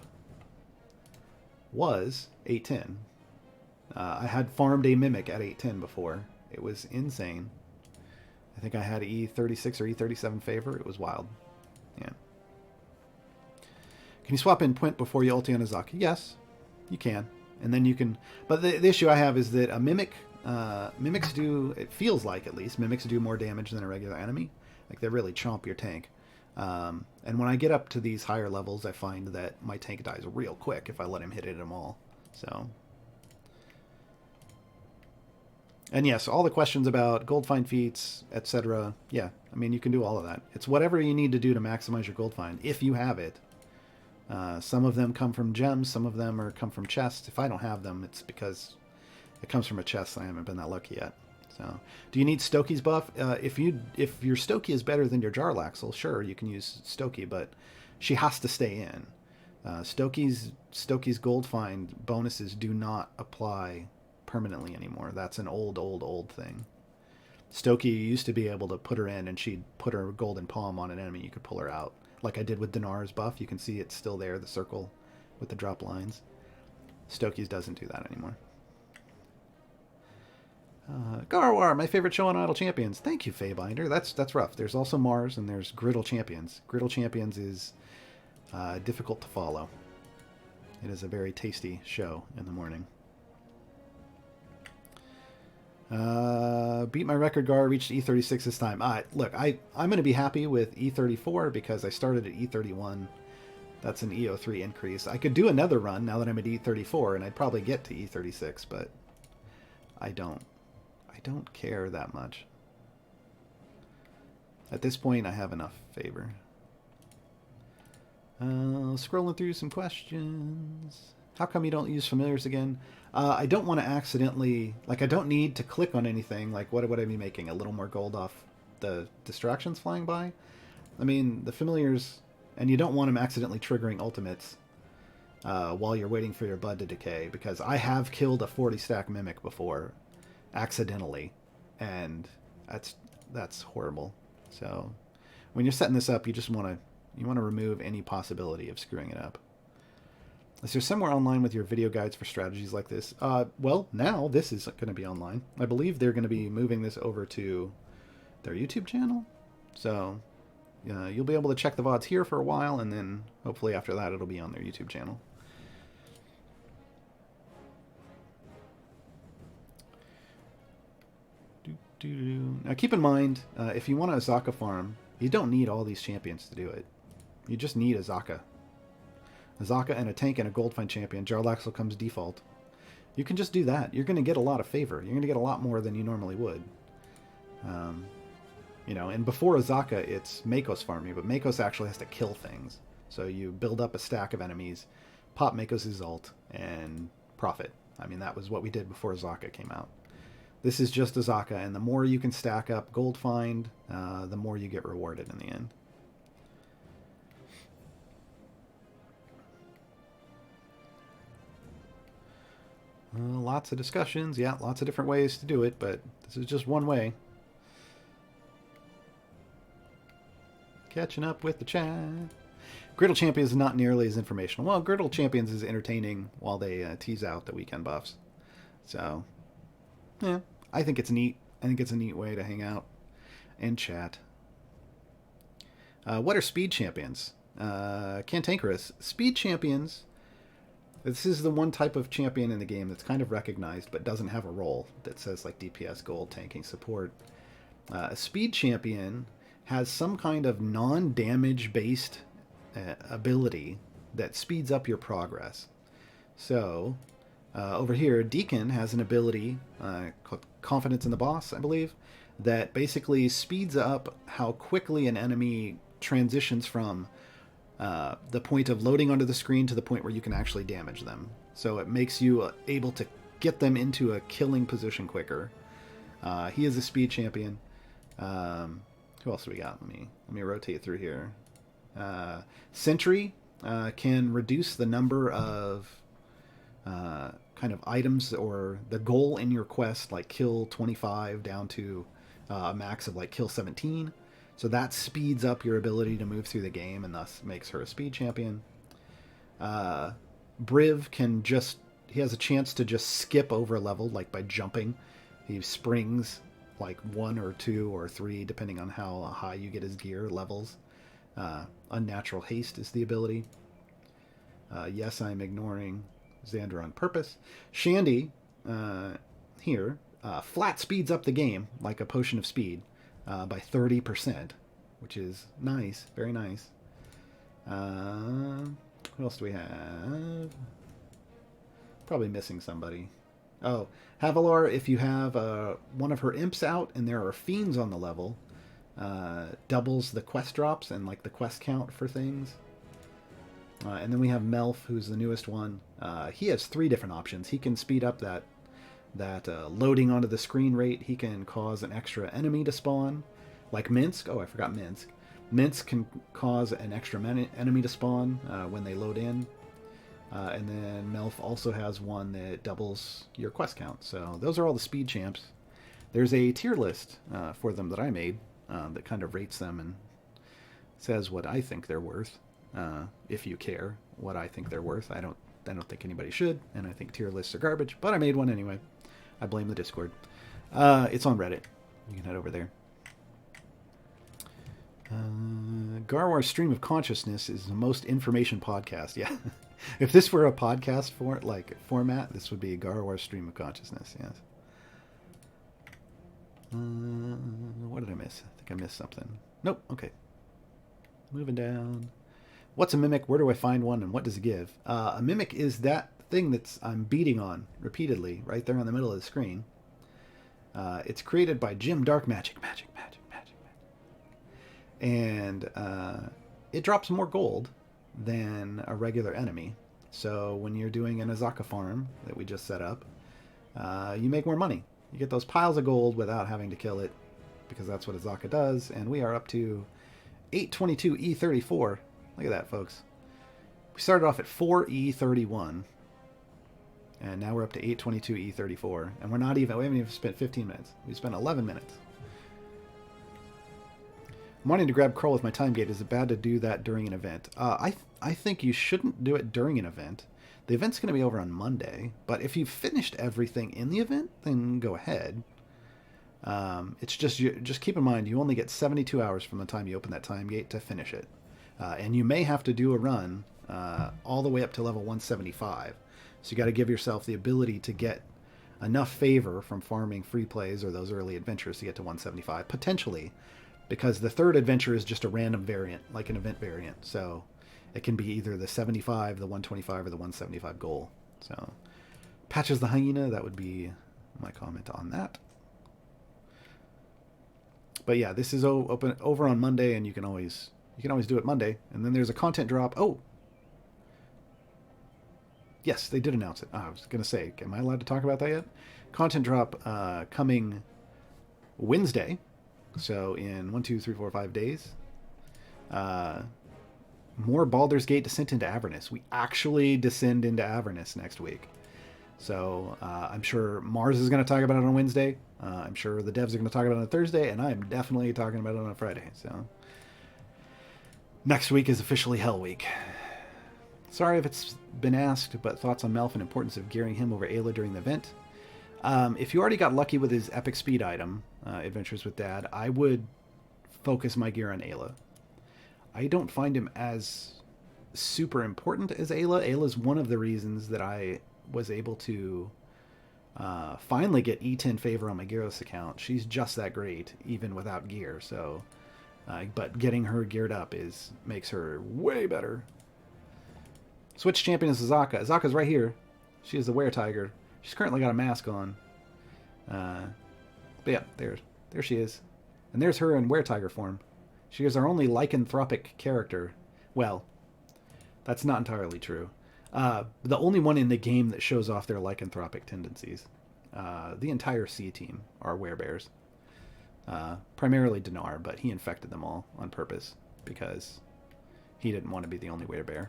was 810. I had farmed a Mimic at 810 before. It was insane. I think I had E36 or E37 favor. It was wild. Yeah. Can you swap in Puent before you ulti on Osaka? Yes, you can. And then you can... But the issue I have is that a Mimic... Mimics do, it feels like at least, Mimics do more damage than a regular enemy. Like they really chomp your tank. And when I get up to these higher levels, I find that my tank dies real quick if I let him hit it at them all. So. And yes, all the questions about gold find feats, etc. Yeah, I mean, you can do all of that. It's whatever you need to do to maximize your gold find, if you have it. Some of them come from gems, some of them come from chests. If I don't have them, it's because it comes from a chest. I haven't been that lucky yet. So, do you need Stokey's buff? If your Stokey is better than your Jarlaxle, sure, you can use Stokey, but she has to stay in. Stokey's gold find bonuses do not apply permanently anymore. That's an old thing. Stokey, you used to be able to put her in, and she'd put her golden palm on an enemy. You could pull her out, like I did with Dinar's buff. You can see it's still there, the circle with the drop lines. Stokey's doesn't do that anymore. Gaarawarr, my favorite show on Idle Champions. Thank you, Feybinder. That's rough. There's also Mars, and there's Griddle Champions. Griddle Champions is difficult to follow. It is a very tasty show in the morning. Beat my record, Gar. Reached E36 this time. Look, I'm going to be happy with E34 because I started at E31. That's an EO3 increase. I could do another run now that I'm at E34, and I'd probably get to E36, but I don't care that much. At this point, I have enough favor. Scrolling through some questions. How come you don't use familiars again? I don't want to accidentally... Like, I don't need to click on anything. Like, what would I be making? A little more gold off the distractions flying by? I mean, the familiars... And you don't want them accidentally triggering ultimates while you're waiting for your bud to decay. Because I have killed a 40-stack Mimic before, accidentally. And that's horrible. So, when you're setting this up, you just want to remove any possibility of screwing it up. Is there somewhere online with your video guides for strategies like this? Well, now this is going to be online. I believe they're going to be moving this over to their YouTube channel. So you'll be able to check the VODs here for a while, and then hopefully after that it'll be on their YouTube channel. Now keep in mind, if you want a Osaka farm, you don't need all these champions to do it. You just need Osaka. Osaka and a tank and a gold find champion. Jarlaxle comes default. You can just do that. You're going to get a lot of favor. You're going to get a lot more than you normally would. You know, and before Osaka, it's Makos farming, but Makos actually has to kill things. So you build up a stack of enemies, pop Makos' ult, and profit. I mean, that was what we did before Osaka came out. This is just Osaka, and the more you can stack up gold find, the more you get rewarded in the end. Lots of discussions, yeah, lots of different ways to do it, but this is just one way. Catching up with the chat. Griddle Champions is not nearly as informational. Well, Griddle Champions is entertaining while they tease out the weekend buffs. So, yeah, I think it's neat. I think it's a neat way to hang out and chat. What are Speed Champions? Cantankerous. Speed Champions, this is the one type of champion in the game that's kind of recognized but doesn't have a role that says like DPS, gold, tanking, support. A Speed Champion has some kind of non-damage based ability that speeds up your progress. So, over here, Deacon has an ability called Confidence in the Boss, I believe, that basically speeds up how quickly an enemy transitions from the point of loading onto the screen to the point where you can actually damage them. So it makes you able to get them into a killing position quicker. He is a speed champion. Who else do we got? Let me rotate through here. Sentry can reduce the number of kind of items or the goal in your quest, like kill 25 down to a max of like kill 17. So that speeds up your ability to move through the game and thus makes her a speed champion. Briv he has a chance to just skip over a level, like by jumping. He springs like 1 or 2 or 3, depending on how high you get his gear levels. Unnatural haste is the ability. Yes, I'm ignoring Xander on purpose. Shandy, here, flat speeds up the game, like a potion of speed, by 30%, which is nice, very nice. Who else do we have? Probably missing somebody. Oh, Havilar, if you have one of her imps out and there are fiends on the level, doubles the quest drops and like the quest count for things. And then we have Melf, who's the newest one. He has 3 different options. He can speed up that loading onto the screen rate. He can cause an extra enemy to spawn, like Minsk. Oh, I forgot Minsk. Minsk can cause an extra enemy to spawn when they load in. And then Melf also has one that doubles your quest count. So those are all the speed champs. There's a tier list for them that I made that kind of rates them and says what I think they're worth. If you care what I think they're worth. I don't think anybody should, and I think tier lists are garbage, but I made one anyway. I blame the Discord. It's on Reddit. You can head over there. Gaarawarr Stream of Consciousness is the most information podcast. Yeah. If this were a podcast format, this would be a Gaarawarr Stream of Consciousness, yes. What did I miss? I think I missed something. Nope, okay. Moving down. What's a mimic? Where do I find one? And what does it give? A mimic is that thing I'm beating on repeatedly right there in the middle of the screen. It's created by Jim Dark Magic. And it drops more gold than a regular enemy. So when you're doing an Osaka farm that we just set up, you make more money. You get those piles of gold without having to kill it, because that's what Osaka does. And we are up to 822 E34. Look at that, folks. We started off at 4E31, and now we're up to 822 E34, and we haven't even spent 15 minutes. We spent 11 minutes. I'm wanting to grab Curl with my time gate. Is it bad to do that during an event? I think you shouldn't do it during an event. The event's going to be over on Monday, but if you've finished everything in the event, then go ahead. It's just keep in mind, you only get 72 hours from the time you open that time gate to finish it. And you may have to do a run all the way up to level 175. So you got to give yourself the ability to get enough favor from farming free plays or those early adventures to get to 175, potentially, because the third adventure is just a random variant, like an event variant. So it can be either the 75, the 125, or the 175 goal. So Patches the Hyena, that would be my comment on that. But yeah, this is open over on Monday, and you can always do it Monday. And then there's a content drop. Oh, yes, they did announce it. I was going to say, am I allowed to talk about that yet? Content drop coming Wednesday. So in 1, 2, 3, 4, 5 days. More Baldur's Gate Descent into Avernus. We actually descend into Avernus next week. So I'm sure Mars is going to talk about it on Wednesday. I'm sure the devs are going to talk about it on Thursday, and I'm definitely talking about it on Friday. So Next week is officially Hell Week. Sorry if it's been asked, but thoughts on Melf and importance of gearing him over Ayla during the event. If you already got lucky with his epic speed item, Adventures with Dad, I would focus my gear on Ayla. I don't find him as super important as Ayla. Ayla's one of the reasons that I was able to finally get E10 favor on my gearless account. She's just that great, even without gear. So, but getting her geared up makes her way better. Switch champion is Osaka. Osaka's right here. She is the Were-Tiger. She's currently got a mask on. But yeah, there she is. And there's her in Were-Tiger form. She is our only lycanthropic character. Well, that's not entirely true. The only one in the game that shows off their lycanthropic tendencies. The entire C team are werebears. Primarily Dinar, but he infected them all on purpose because he didn't want to be the only werebear.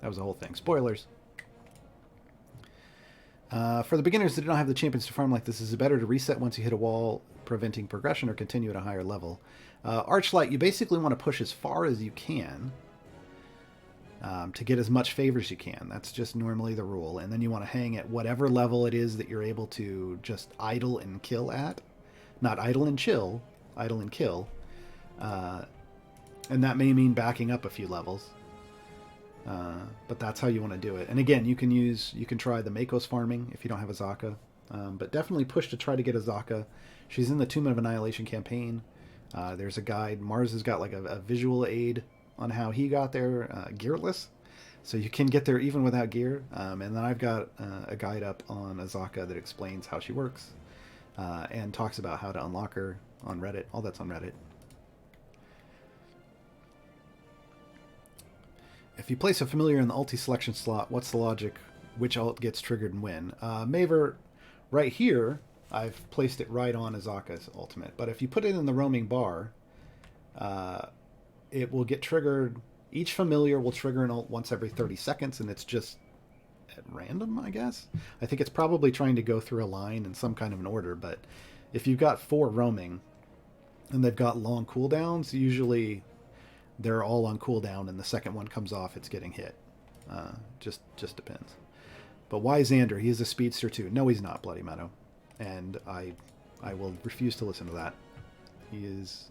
That was the whole thing. Spoilers. For the beginners that do not have the champions to farm like this, is it better to reset once you hit a wall, preventing progression, or continue at a higher level? Archlight, you basically want to push as far as you can to get as much favor as you can. That's just normally the rule. And then you want to hang at whatever level it is that you're able to just idle and kill at. Not idle and chill, idle and kill. And that may mean backing up a few levels. But that's how you want to do it. And again, you can try the Makos farming if you don't have Osaka. But definitely push to try to get Osaka. She's in the Tomb of Annihilation campaign. There's a guide. Mars has got like a visual aid on how he got there gearless. So you can get there even without gear. And then I've got a guide up on Osaka that explains how she works. And talks about how to unlock her on Reddit. All that's on Reddit. If you place a familiar in the ulti selection slot, what's the logic? Which ult gets triggered and when? Maver, right here, I've placed it right on Azaka's ultimate. But if you put it in the roaming bar, it will get triggered. Each familiar will trigger an ult once every 30 seconds, and it's just at random, I guess. I think it's probably trying to go through a line in some kind of an order, but if you've got 4 roaming and they've got long cooldowns, usually they're all on cooldown, and the second one comes off, it's getting hit. Just depends. But why Xander? He is a speedster too. No, he's not, Bloody Meadow. And I will refuse to listen to that. He is...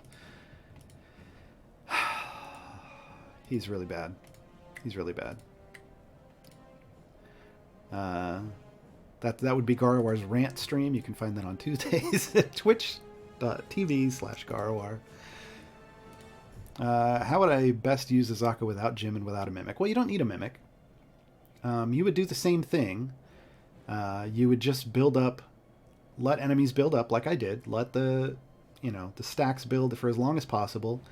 He's really bad. He's really bad. That would be Gaarawarr's rant stream. You can find that on Tuesdays at twitch.tv/Gaarawarr. How would I best use Osaka without Jim and without a Mimic? Well, you don't need a Mimic. You would do the same thing. You would just build up, let enemies build up like I did. Let the stacks build for as long as possible,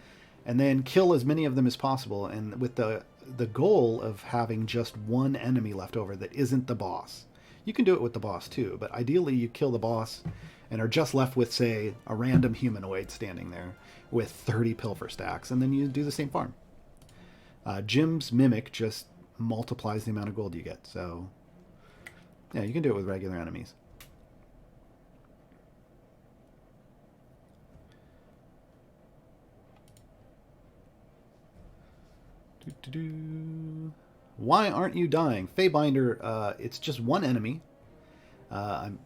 and then kill as many of them as possible. And with the goal of having just one enemy left over that isn't the boss. You can do it with the boss too, but ideally you kill the boss and are just left with, say, a random humanoid standing there with 30 pilfer stacks, and then you do the same farm. Jim's Mimic just multiplies the amount of gold you get, so yeah, you can do it with regular enemies. Why aren't you dying? Feybinder, it's just one enemy. I'm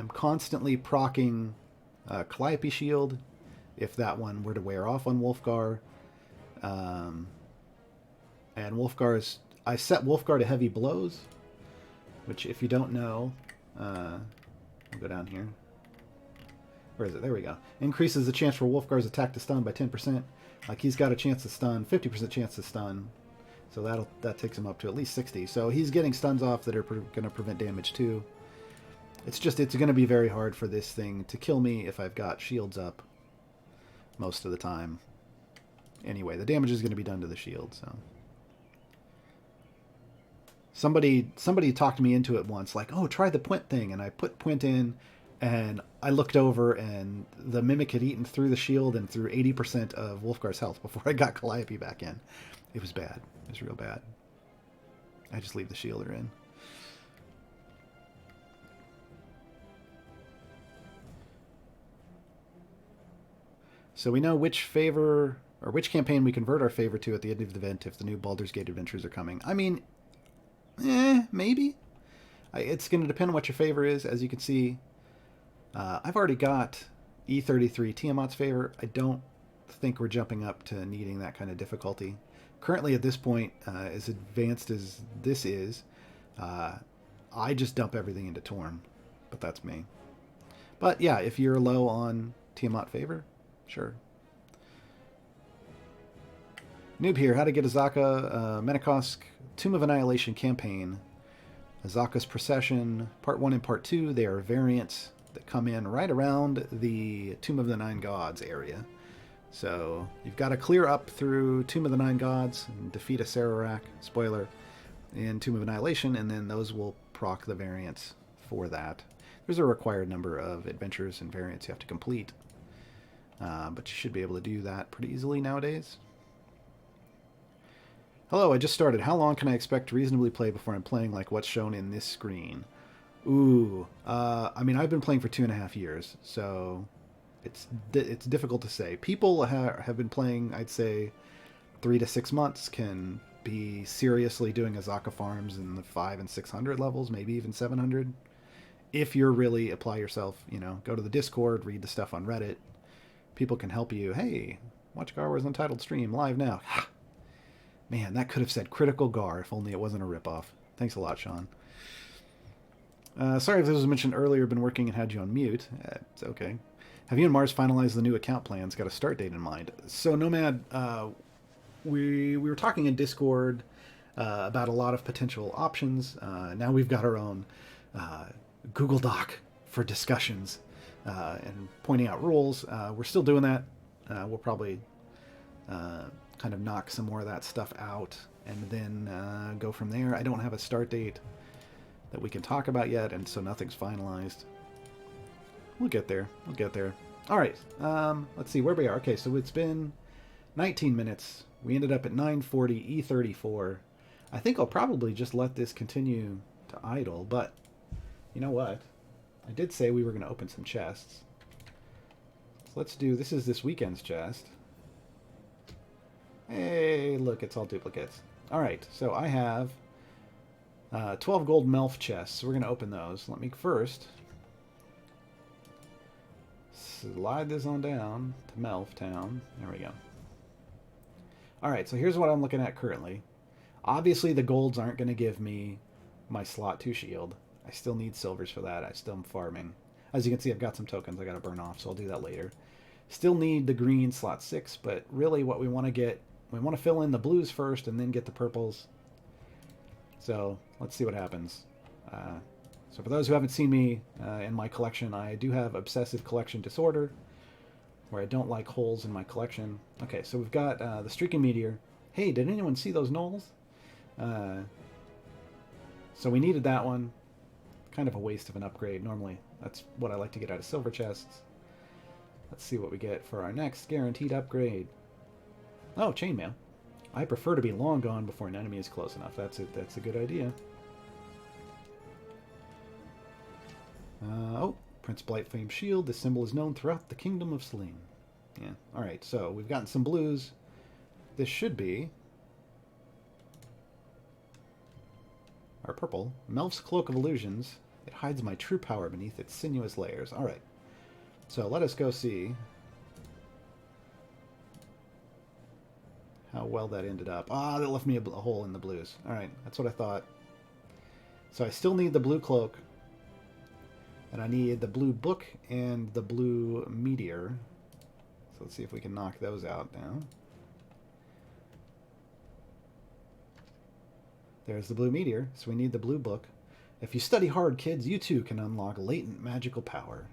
constantly proccing Calliope Shield if that one were to wear off on Wolfgar. And Wolfgar's... I set Wolfgar to heavy blows, which if you don't know... I'll go down here. Where is it? There we go. Increases the chance for Wolfgar's attack to stun by 10%. Like, he's got a chance to stun, 50% chance to stun. So that takes him up to at least 60. So he's getting stuns off that are going to prevent damage too. It's going to be very hard for this thing to kill me if I've got shields up most of the time. Anyway, the damage is going to be done to the shield, so... Somebody talked me into it once, like, oh, try the Puent thing, and I put Puent in, and I looked over, and the Mimic had eaten through the shield and through 80% of Wolfgar's health before I got Calliope back in. It was bad. It was real bad. I just leave the shielder in. So we know which favor or which campaign we convert our favor to at the end of the event if the new Baldur's Gate adventures are coming. I mean, maybe. It's going to depend on what your favor is. As you can see, I've already got E33 Tiamat's favor. I don't think we're jumping up to needing that kind of difficulty. Currently at this point, as advanced as this is, I just dump everything into Torn. But that's me. But yeah, if you're low on Tiamat favor, sure. Noob here, how to get Osaka, Menikosk, Tomb of Annihilation campaign. Azaka's Procession, Part 1 and Part 2, they are variants that come in right around the Tomb of the Nine Gods area. So you've got to clear up through Tomb of the Nine Gods and defeat a Sararak, spoiler, in Tomb of Annihilation, and then those will proc the variants for that. There's a required number of adventures and variants you have to complete, but you should be able to do that pretty easily nowadays. Hello, I just started. How long can I expect to reasonably play before I'm playing like what's shown in this screen? Ooh, I mean, I've been playing for 2.5 years, so it's difficult to say. People have been playing, I'd say, 3 to 6 months, can be seriously doing Azaka farms in the 500 and 600 levels, maybe even 700. If you're really apply yourself, you know, go to the Discord, read the stuff on Reddit. People can help you. Hey, watch Gaarawarr's Untitled stream live now. Man, that could have said Critical Gar if only it wasn't a ripoff. Thanks a lot, Sean. Sorry if this was mentioned earlier, been working and had you on mute. It's okay. Have you and Mars finalized the new account plans? Got a start date in mind. So, Nomad, we were talking in Discord about a lot of potential options. Now we've got our own Google Doc for discussions and pointing out rules. We're still doing that. We'll probably kind of knock some more of that stuff out and then go from there. I don't have a start date that we can talk about yet, and so nothing's finalized. We'll get there. We'll get there. All right. Let's see where we are. Okay, so it's been 19 minutes. We ended up at 940 E34. I think I'll probably just let this continue to idle, but you know what? I did say we were going to open some chests. So let's do, this is this weekend's chest. Hey, look, it's all duplicates. All right, so I have 12 gold Melf chests. So we're going to open those. Let me first slide this on down to Melf Town. There we go. All right, so here's what I'm looking at currently. Obviously, the golds aren't going to give me my slot 2 shield. I still need silvers for that. I still am farming. As you can see, I've got some tokens I got to burn off, so I'll do that later. Still need the green slot 6, but really what we want to get, we want to fill in the blues first and then get the purples. So let's see what happens. So for those who haven't seen me in my collection, I do have obsessive collection disorder, where I don't like holes in my collection. Okay, so we've got the Streaking Meteor. Hey, did anyone see those gnolls? So we needed that one. Kind of a waste of an upgrade. Normally, that's what I like to get out of silver chests. Let's see what we get for our next guaranteed upgrade. Oh, chainmail. I prefer to be long gone before an enemy is close enough. That's a good idea. Oh, Prince Blightflame Shield. This symbol is known throughout the Kingdom of Selene. Yeah. Alright, so we've gotten some blues. This should be our purple. Melf's Cloak of Illusions. It hides my true power beneath its sinuous layers. Alright. So let us go see how well that ended up. Ah, that left me a hole in the blues. Alright, that's what I thought. So I still need the blue cloak. And I need the blue book and the blue meteor. So let's see if we can knock those out now. There's the blue meteor, so we need the blue book. If you study hard, kids, you too can unlock latent magical power.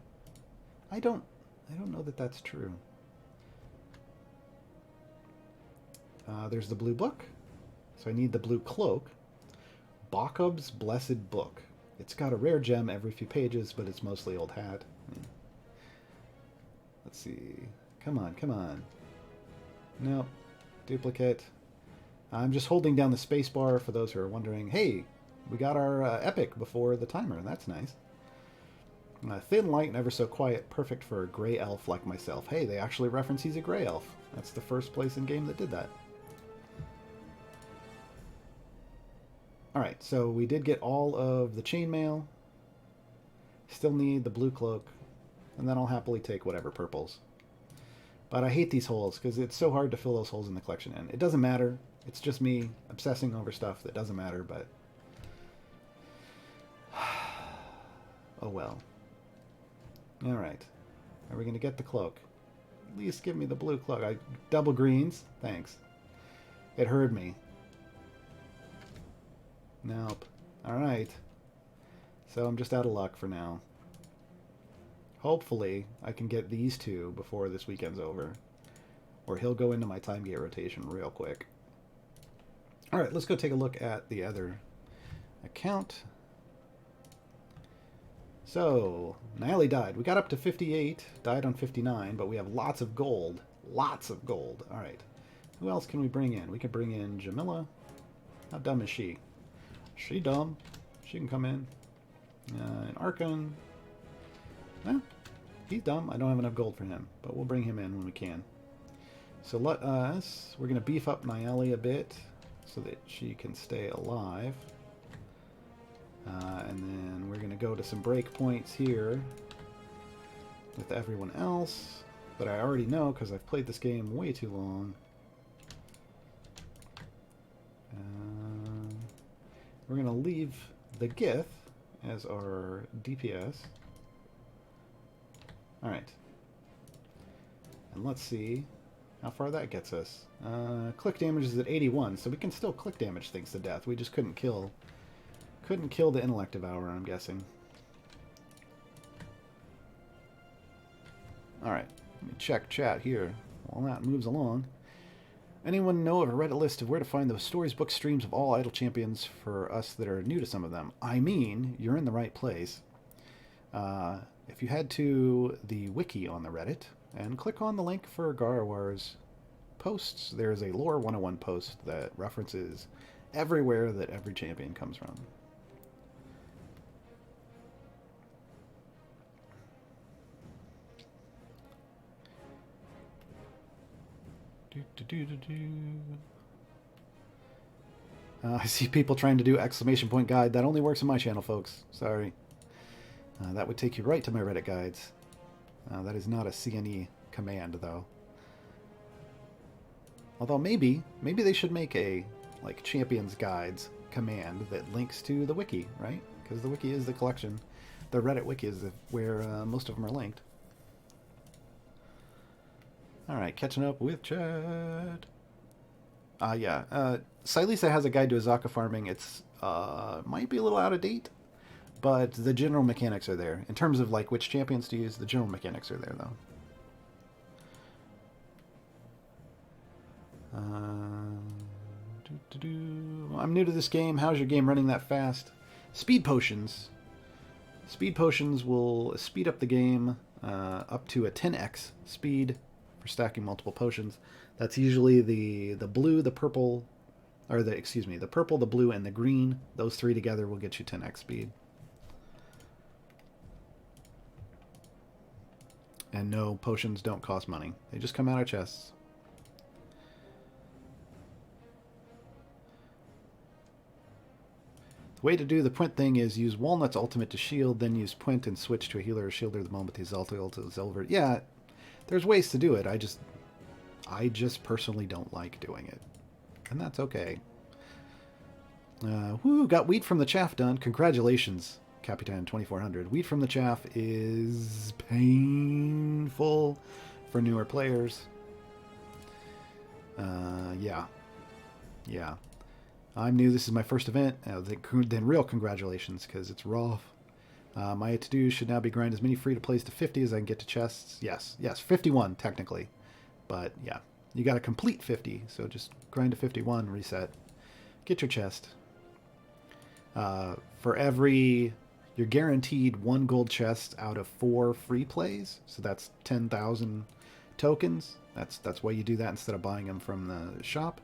I don't know that that's true. There's the blue book. So I need the blue cloak. Bakub's Blessed Book. It's got a rare gem every few pages, but it's mostly old hat. Let's see. Come on, come on. Nope. Duplicate. I'm just holding down the space bar for those who are wondering. Hey, we got our epic before the timer. That's nice. Thin, light, and ever so quiet, perfect for a gray elf like myself. Hey, they actually reference he's a gray elf. That's the first place in game that did that. Alright, so we did get all of the chainmail. Still need the blue cloak. And then I'll happily take whatever purples. But I hate these holes, because it's so hard to fill those holes in the collection in. It doesn't matter. It's just me obsessing over stuff that doesn't matter, but... oh well. Alright. Are we going to get the cloak? At least give me the blue cloak. Double greens. Thanks. It heard me. Nope. Alright. So I'm just out of luck for now. Hopefully I can get these two before this weekend's over. Or he'll go into my time gate rotation real quick. Alright, let's go take a look at the other account. So, Nayeli died. We got up to 58, died on 59, but we have lots of gold. Lots of gold. Alright. Who else can we bring in? We could bring in Jamila. How dumb is she? She dumb. She can come in. And Arkan. Eh, he's dumb. I don't have enough gold for him, but we'll bring him in when we can. So let us... We're going to beef up Nayeli a bit so that she can stay alive. And then we're going to go to some break points here with everyone else that I already know because I've played this game way too long. We're going to leave the Gith as our DPS. Alright. And let's see how far that gets us. Click damage is at 81, so we can still click damage things to death. We just couldn't kill the Intellect Devourer, I'm guessing. Alright, let me check chat here while that moves along. Anyone know of a Reddit list of where to find the stories, book streams of all idle champions for us that are new to some of them? I mean, you're in the right place. If you head to the wiki on the Reddit and click on the link for Gaarawarr's posts, there's a Lore 101 post that references everywhere that every champion comes from. I see people trying to do exclamation point guide. That only works on my channel, folks. Sorry. That would take you right to my Reddit guides. That is not a CNE command, though. Although maybe they should make a like champions guides command that links to the wiki, right? Because the wiki is the collection. The Reddit wiki is where most of them are linked. Alright, catching up with chat. Yeah. Silisa has a guide to Osaka farming. It's might be a little out of date, but the general mechanics are there. In terms of like which champions to use, the general mechanics are there though. I'm new to this game. How's your game running that fast? Speed potions. Speed potions will speed up the game up to a 10x speed for stacking multiple potions. That's usually the blue, the purple, or the purple, the blue, and the green. Those three together will get you 10x speed. And no, potions don't cost money. They just come out of chests. The way to do the Puent thing is use Walnut's ultimate to shield, then use Puent and switch to a healer or shielder the moment his ultimate is over. Yeah, there's ways to do it. I just personally don't like doing it. And that's okay. Woo, got wheat from the chaff done. Congratulations, Capitan 2400. Wheat from the chaff is painful for newer players. Yeah. I'm new. This is my first event. Then real congratulations, because it's rough. My to-do should now be grind as many free-to-plays to 50 as I can get to chests. Yes, 51 technically. But yeah, you got to complete 50, so just grind to 51, reset. Get your chest. For every... You're guaranteed 1 gold chest out of 4 free plays, so that's 10,000 tokens. That's why you do that instead of buying them from the shop.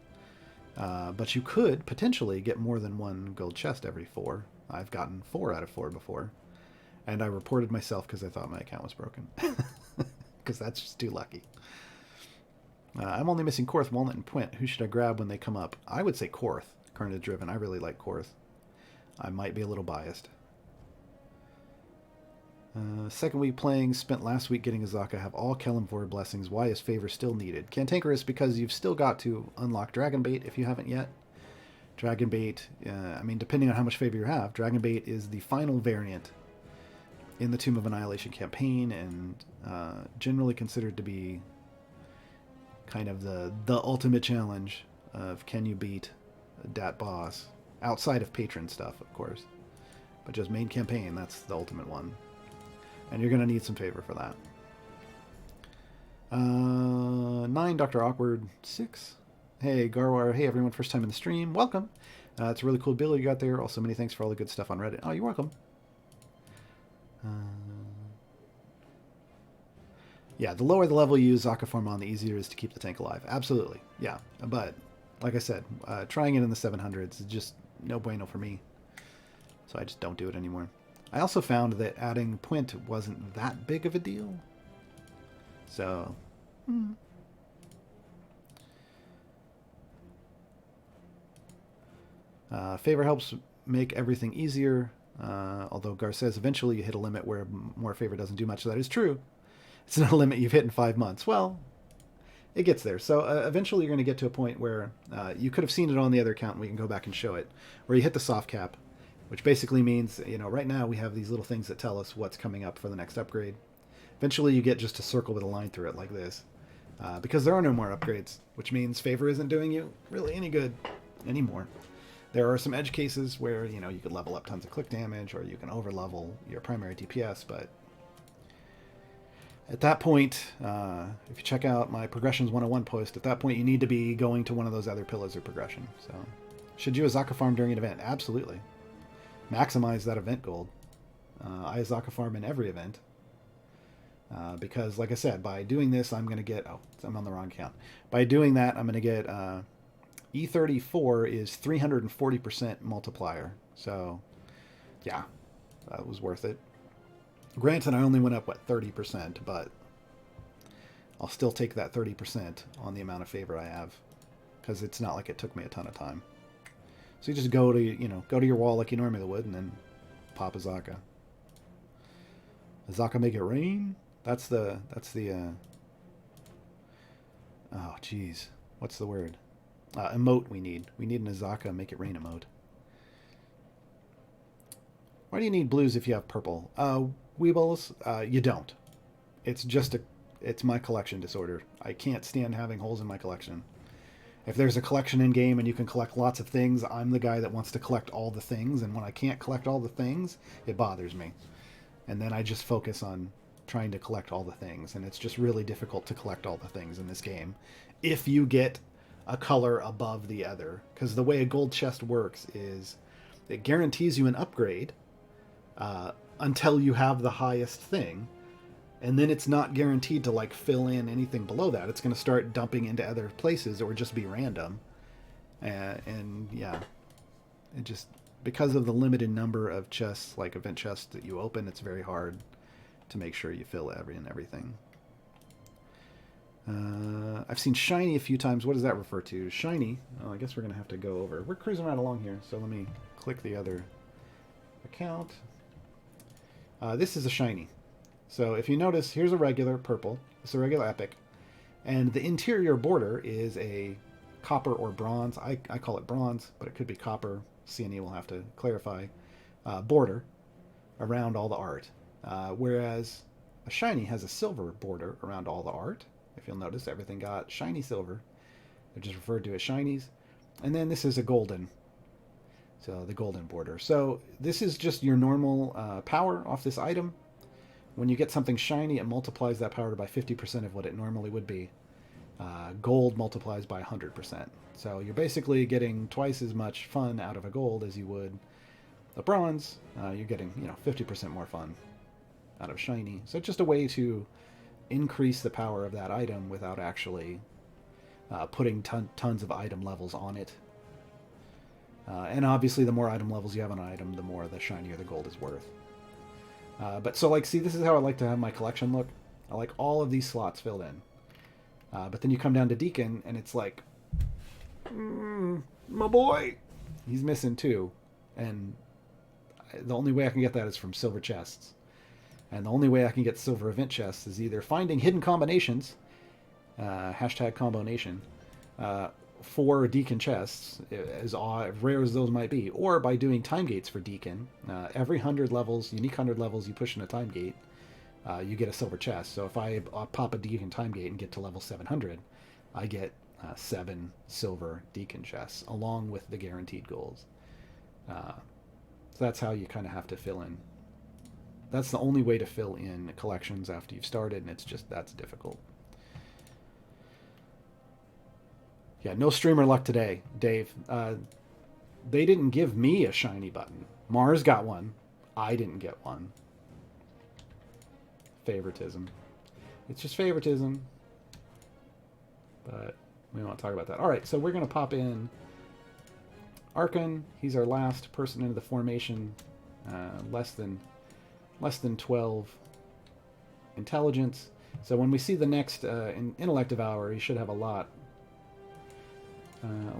But you could potentially get more than 1 gold chest every 4. I've gotten 4 out of 4 before. And I reported myself because I thought my account was broken. Because that's just too lucky. I'm only missing Korth, Walnut, and Puent. Who should I grab when they come up? I would say Korth, Carnage Driven. I really like Korth. I might be a little biased. Second week playing, spent last week getting Osaka, have all Kelemvor blessings. Why is favor still needed? Cantankerous, because you've still got to unlock Dragonbait if you haven't yet. Dragonbait, I mean, depending on how much favor you have, Dragonbait is the final variant in the Tomb of Annihilation campaign, and generally considered to be kind of the ultimate challenge of can you beat that boss, outside of patron stuff, of course. But just main campaign, that's the ultimate one. And you're going to need some favor for that. 9, Dr. Awkward. 6. Hey, Gaarawarr. Hey, everyone. First time in the stream. Welcome. It's a really cool build you got there. Also, many thanks for all the good stuff on Reddit. Oh, you're welcome. Yeah, the lower the level you use Zaka form on, the easier it is to keep the tank alive. Absolutely. Yeah, but like I said, trying it in the 700s is just no bueno for me. So I just don't do it anymore. I also found that adding Puent wasn't that big of a deal. So, favor helps make everything easier. Although Gar says eventually you hit a limit where more favor doesn't do much. So that is true. It's not a limit you've hit in 5 months. Well, it gets there. So eventually you're going to get to a point where you could have seen it on the other account, and we can go back and show it, where you hit the soft cap, which basically means, you know, right now we have these little things that tell us what's coming up for the next upgrade. Eventually you get just a circle with a line through it like this, because there are no more upgrades, which means favor isn't doing you really any good anymore. There are some edge cases where, you know, you could level up tons of click damage, or you can over level your primary DPS, but at that point, if you check out my Progressions 101 post, at that point you need to be going to one of those other pillars of progression. So, should you Azaka farm during an event? Absolutely. Maximize that event gold. I Azaka farm in every event. Because, like I said, by doing this, I'm going to get... Oh, I'm on the wrong count. By doing that, I'm going to get... E34 is 340% multiplier. So, yeah, that was worth it. Granted, I only went up, 30%, but I'll still take that 30% on the amount of favor I have, because it's not like it took me a ton of time. So you just go to, go to your wall like you normally would, and then pop Azaka. Azaka make it rain? That's the, oh, geez. What's the word? Emote we need. We need an Azaka make it rain emote. Why do you need blues if you have purple? Weebles, you don't. It's my collection disorder. I can't stand having holes in my collection. If there's a collection in game and you can collect lots of things, I'm the guy that wants to collect all the things, and when I can't collect all the things, it bothers me. And then I just focus on trying to collect all the things, and it's just really difficult to collect all the things in this game if you get a color above the other. Because the way a gold chest works is it guarantees you an upgrade until you have the highest thing, and then it's not guaranteed to like fill in anything below that. It's going to start dumping into other places or just be random. And yeah, it just, because of the limited number of chests, like event chests that you open, it's very hard to make sure you fill everything. I've seen shiny a few times. What does that refer to? Shiny. Oh, I guess we're going to have to go over. We're cruising right along here, so let me click the other account. This is a shiny. So if you notice, here's a regular purple. It's a regular epic. And the interior border is a copper or bronze. I call it bronze, but it could be copper. CNE will have to clarify. Border around all the art. Whereas a shiny has a silver border around all the art. If you'll notice, everything got shiny silver. They're just referred to as shinies. And then this is a golden. So the golden border. So this is just your normal power off this item. When you get something shiny, it multiplies that power by 50% of what it normally would be. Gold multiplies by 100%. So you're basically getting twice as much fun out of a gold as you would a bronze. You're getting 50% more fun out of shiny. So it's just a way to increase the power of that item without actually putting tons of item levels on it. And obviously the more item levels you have on an item, the more the shinier the gold is worth. But so like, see, this is how I like to have my collection look. I like all of these slots filled in. But then you come down to Deacon, and it's like, my boy, he's missing two, and the only way I can get that is from silver chests. And the only way I can get silver event chests is either finding hidden combinations, hashtag combination, for Deacon chests, as rare as those might be, or by doing time gates for Deacon. Every 100 levels, unique 100 levels you push in a time gate, you get a silver chest. So if I pop a Deacon time gate and get to level 700, I get 7 silver Deacon chests, along with the guaranteed golds. So that's how you kind of have to fill in. That's the only way to fill in collections after you've started, and that's difficult. Yeah, no streamer luck today, Dave. They didn't give me a shiny button. Mars got one. I didn't get one. Favoritism. It's just favoritism. But we don't want to talk about that. All right, so we're going to pop in Archon. He's our last person into the formation. Less than 12 intelligence. So when we see the next intellect devour, he should have a lot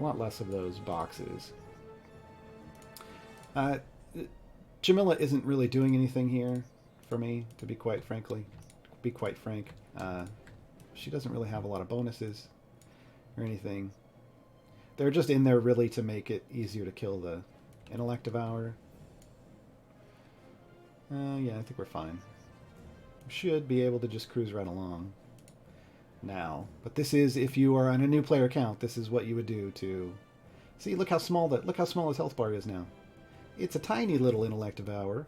less of those boxes. Jamila isn't really doing anything here for me, to be quite frank. She doesn't really have a lot of bonuses or anything. They're just in there really to make it easier to kill the intellect devour. Yeah, I think we're fine. We should be able to just cruise right along now. But this is, if you are on a new player account, this is what you would do to... See, look how small his health bar is now. It's a tiny little intellect devour.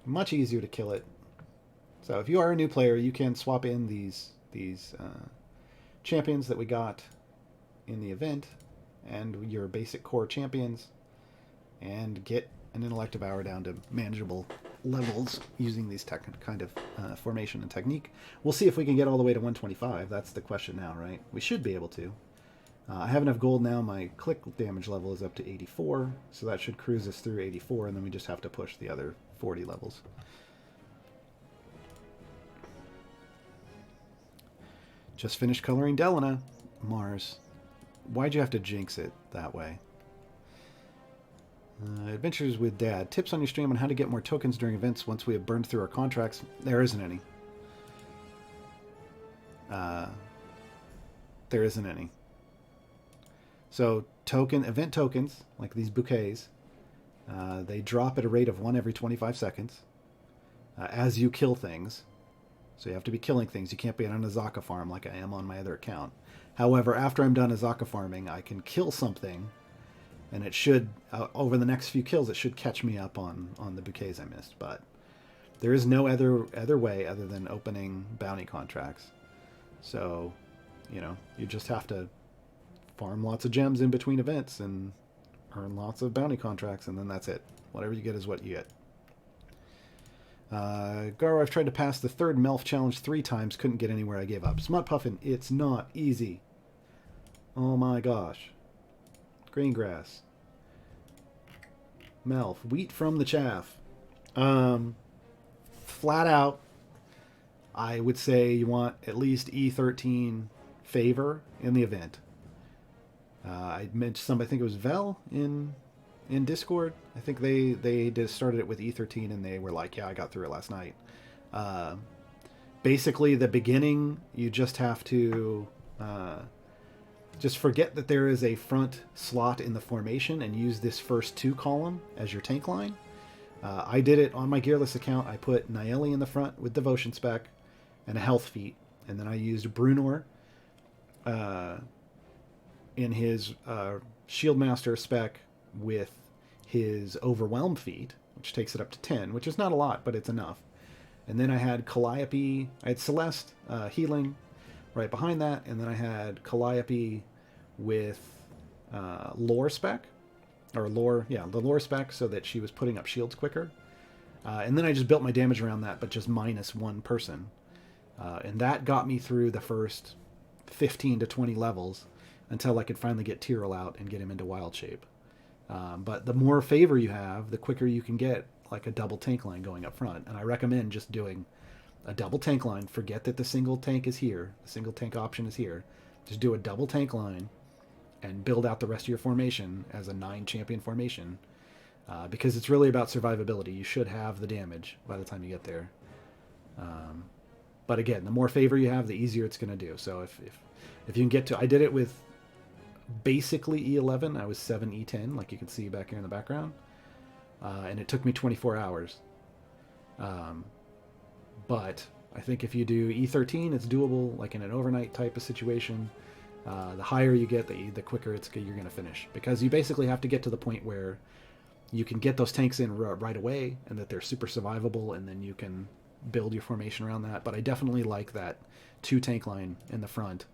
Much easier to kill it. So if you are a new player, you can swap in these champions that we got in the event and your basic core champions and get an intellect devour down to manageable levels using these kind of formation and technique. We'll see if we can get all the way to 125. That's the question now, right? We should be able to. I have enough gold now. My click damage level is up to 84, so that should cruise us through 84, and then we just have to push the other 40 levels. Just finished coloring Delana. Mars. Why'd you have to jinx it that way? Adventures with Dad. Tips on your stream on how to get more tokens during events once we have burned through our contracts. There isn't any. There isn't any. So event tokens, like these bouquets, they drop at a rate of 1 every 25 seconds as you kill things. So you have to be killing things. You can't be on an Osaka farm like I am on my other account. However, after I'm done Osaka farming, I can kill something, and it should, over the next few kills, it should catch me up on the bouquets I missed. But there is no other way other than opening bounty contracts. So, you just have to farm lots of gems in between events and earn lots of bounty contracts, and then that's it. Whatever you get is what you get. Gaarawarr, I've tried to pass the third Melf challenge 3 times, couldn't get anywhere, I gave up. Smut Puffin, it's not easy. Oh my gosh. Green grass. Melf, wheat from the chaff. Flat out, I would say you want at least E13 favor in the event. I mentioned I think it was Vel in Discord. I think they just started it with E13 and they were like, yeah, I got through it last night. Basically, the beginning, you just have to just forget that there is a front slot in the formation and use this first 2 column as your tank line. I did it on my gearless account. I put Naeli in the front with Devotion Spec and a health feat. And then I used Brunor in his Shieldmaster spec with his Overwhelm feat, which takes it up to 10, which is not a lot, but it's enough. And then I had Calliope, I had Celeste healing right behind that, and then I had Calliope with lore spec, or lore, yeah, the lore spec, so that she was putting up shields quicker. And then I just built my damage around that, but just minus 1 person. And that got me through the first 15 to 20 levels until I could finally get Tyrell out and get him into wild shape. But the more favor you have, the quicker you can get like a double tank line going up front. And I recommend just doing a double tank line. Forget that the single tank is here. The single tank option is here. Just do a double tank line and build out the rest of your formation as a 9 champion formation. Because it's really about survivability. You should have the damage by the time you get there. But again, the more favor you have, the easier it's going to do. So if you can get to... I did it with basically E11. I was 7 E10, like you can see back here in the background. And it took me 24 hours. But I think if you do E13, it's doable, like in an overnight type of situation. The higher you get, the quicker you're going to finish. Because you basically have to get to the point where you can get those tanks in right away, and that they're super survivable, and then you can build your formation around that. But I definitely like that 2 tank line in the front.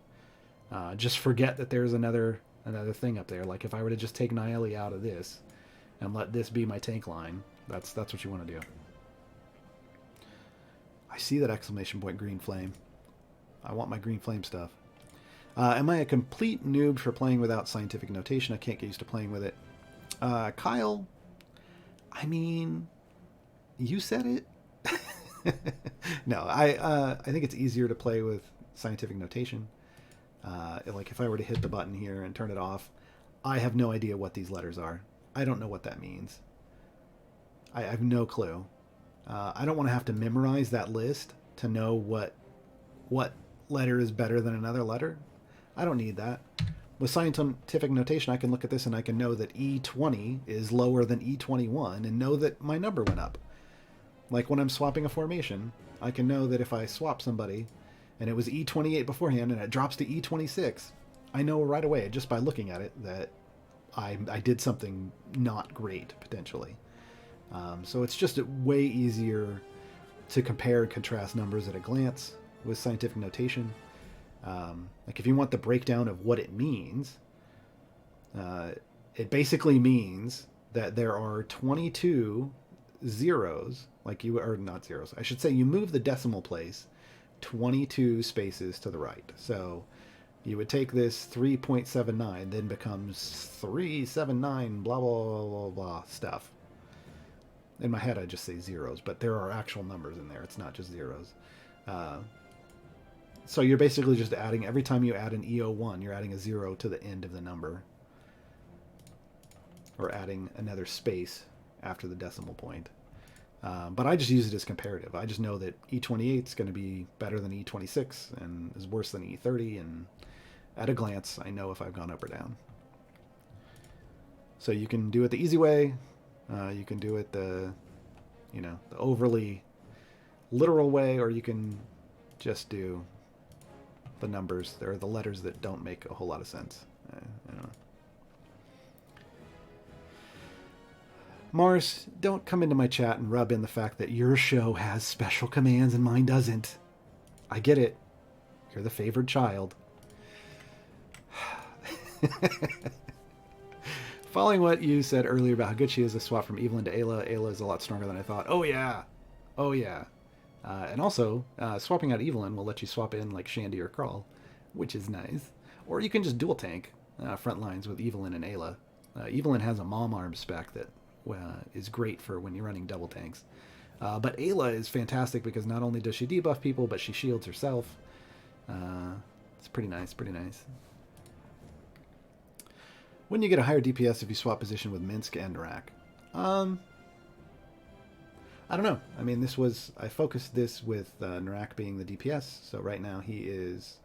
Just forget that there's another thing up there. Like if I were to just take Niali out of this and let this be my tank line, that's what you want to do. I see that exclamation point green flame. I want my green flame stuff. Am I a complete noob for playing without scientific notation? I can't get used to playing with it. Kyle, I mean, you said it. No, I think it's easier to play with scientific notation. Like if I were to hit the button here and turn it off, I have no idea what these letters are. I don't know what that means. I have no clue. I don't want to have to memorize that list to know what letter is better than another letter. I don't need that. With scientific notation, I can look at this and I can know that E20 is lower than E21 and know that my number went up. Like when I'm swapping a formation, I can know that if I swap somebody and it was E28 beforehand and it drops to E26, I know right away, just by looking at it, that I did something not great, potentially. So it's just way easier to compare and contrast numbers at a glance with scientific notation. Like if you want the breakdown of what it means, it basically means that there are 22 zeros, or not zeros, I should say you move the decimal place 22 spaces to the right. So you would take this 3.79, then becomes 379, blah, blah, blah, blah, blah stuff. In my head, I just say zeros, but there are actual numbers in there. It's not just zeros. So you're basically just adding, every time you add an E01, you're adding a 0 to the end of the number. Or adding another space after the decimal point. But I just use it as comparative. I just know that E28 is going to be better than E26 and is worse than E30. And at a glance, I know if I've gone up or down. So you can do it the easy way. You can do it the overly literal way, or you can just do the numbers. There are the letters that don't make a whole lot of sense. I don't know. Mars, don't come into my chat and rub in the fact that your show has special commands and mine doesn't. I get it. You're the favored child. Following what you said earlier about how good she is, a swap from Evelyn to Ayla. Ayla is a lot stronger than I thought. Oh, yeah. Oh, yeah. And also, swapping out Evelyn will let you swap in like Shandy or Crawl, which is nice. Or you can just dual tank front lines with Evelyn and Ayla. Evelyn has a mom arm spec that is great for when you're running double tanks. But Ayla is fantastic because not only does she debuff people, but she shields herself. It's pretty nice, pretty nice. Wouldn't you get a higher DPS if you swap position with Minsk and Narak? I don't know. I mean, I focused this with Narak being the DPS, so right now he is,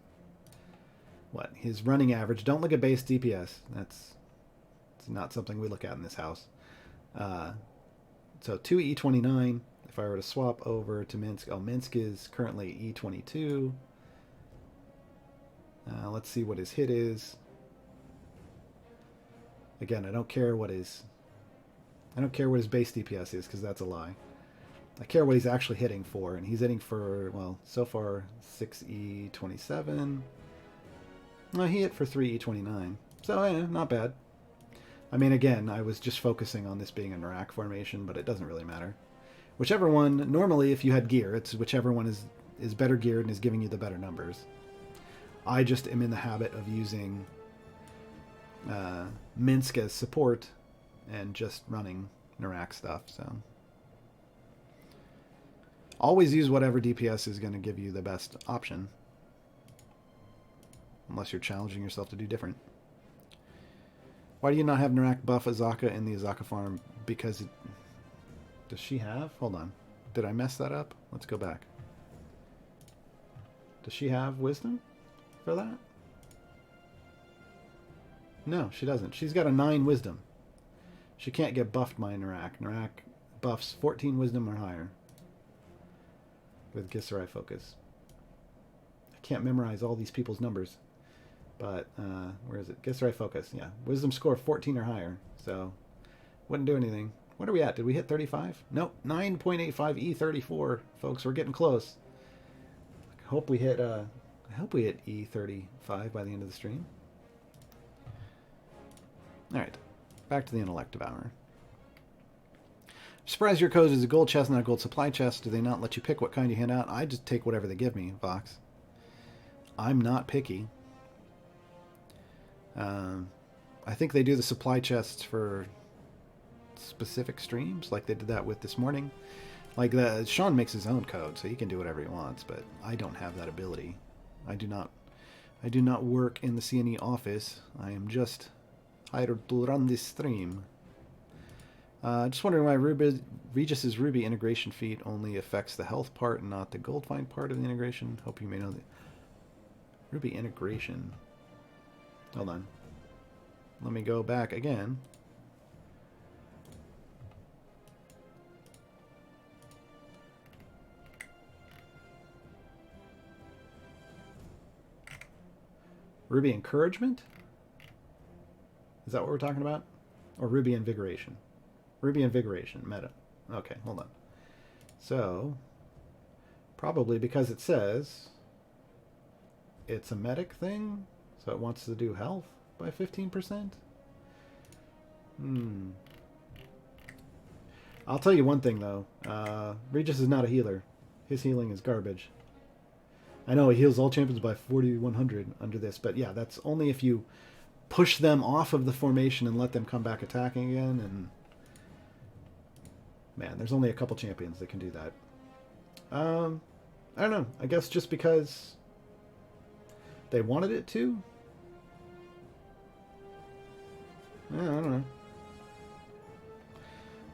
his running average, don't look at base DPS, it's not something we look at in this house. So 2 E29, if I were to swap over to Minsk, Minsk is currently E22. Let's see what his hit is. Again, I don't care what his base DPS is, because that's a lie. I care what he's actually hitting for, and he's hitting for, so far 6E27. No, he hit for 3E29. So, not bad. I mean, again, I was just focusing on this being a Narak formation, but it doesn't really matter. Whichever one, normally if you had gear, it's whichever one is better geared and is giving you the better numbers. I just am in the habit of using Minsk as support and just running Narak stuff, so Always use whatever DPS is going to give you the best option. Unless you're challenging yourself to do different. Why do you not have Narak buff Osaka in the Osaka farm? Because it... Does she have? Hold on. Did I mess that up? Let's go back. Does she have wisdom for that? No, she doesn't. She's got a 9 wisdom. She can't get buffed by Narak. Narak buffs 14 wisdom or higher. With Gaarawarr focus. I can't memorize all these people's numbers. But, where is it? Gaarawarr focus, yeah. Wisdom score 14 or higher. So, wouldn't do anything. What are we at? Did we hit 35? Nope. 9.85 E34, folks. We're getting close. I hope we hit E35 by the end of the stream. Alright. Back to the Intellective Hour. Surprise, your code is a gold chest, not a gold supply chest. Do they not let you pick what kind you hand out? I just take whatever they give me, Vox. I'm not picky. I think they do the supply chests for specific streams, like they did that with this morning. Like Sean makes his own code, so he can do whatever he wants, but I don't have that ability. I do not work in the CNE office. I am just hired to run this stream. Just wondering why Regis's Ruby integration feat only affects the health part and not the gold find part of the integration. Hope you may know the Ruby integration. Hold on. Let me go back again. Ruby encouragement? Is that what we're talking about? Or Ruby invigoration? Ruby invigoration, meta. Okay, hold on. So, probably because it says it's a medic thing, so it wants to do health by 15%? I'll tell you one thing, though. Regis is not a healer. His healing is garbage. I know he heals all champions by 4,100 under this, but yeah, that's only if you push them off of the formation and let them come back attacking again, and man, there's only a couple champions that can do that. I don't know. I guess just because they wanted it to? Yeah, I don't know.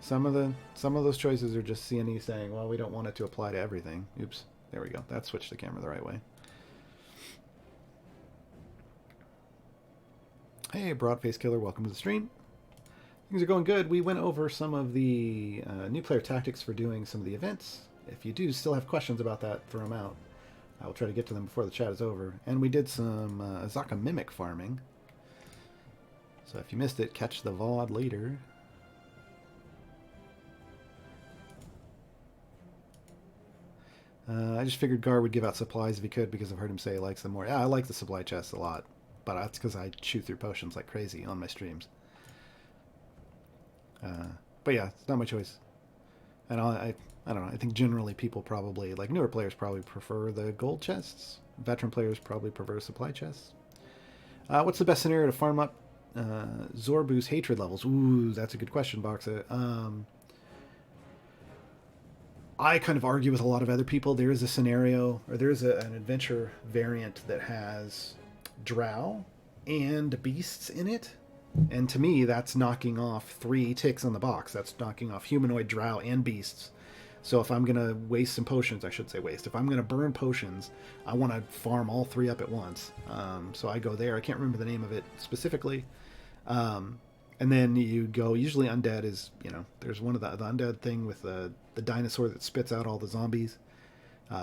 Some of those choices are just CNE saying, well, we don't want it to apply to everything. Oops. There we go. That switched the camera the right way. Hey, Broadface Killer. Welcome to the stream. Things are going good. We went over some of the new player tactics for doing some of the events. If you do still have questions about that, throw them out. I will try to get to them before the chat is over. And we did some Osaka Mimic farming. So if you missed it, catch the VOD later. I just figured Gar would give out supplies if he could because I've heard him say he likes them more. Yeah, I like the supply chests a lot. But that's because I chew through potions like crazy on my streams. But yeah, it's not my choice. And I don't know. I think generally people probably, like newer players probably prefer the gold chests. Veteran players probably prefer supply chests. What's the best scenario to farm up Zorbu's hatred levels? Ooh, that's a good question, Boxa. I kind of argue with a lot of other people. There is a scenario, or there is an adventure variant that has drow and beasts in it. And to me, that's knocking off 3 ticks on the box. That's knocking off humanoid, drow, and beasts. So if I'm going to waste some potions, I should say waste. If I'm going to burn potions, I want to farm all 3 up at once. So I go there. I can't remember the name of it specifically. And then you go, usually undead is, you know, there's one of the undead thing with the dinosaur that spits out all the zombies.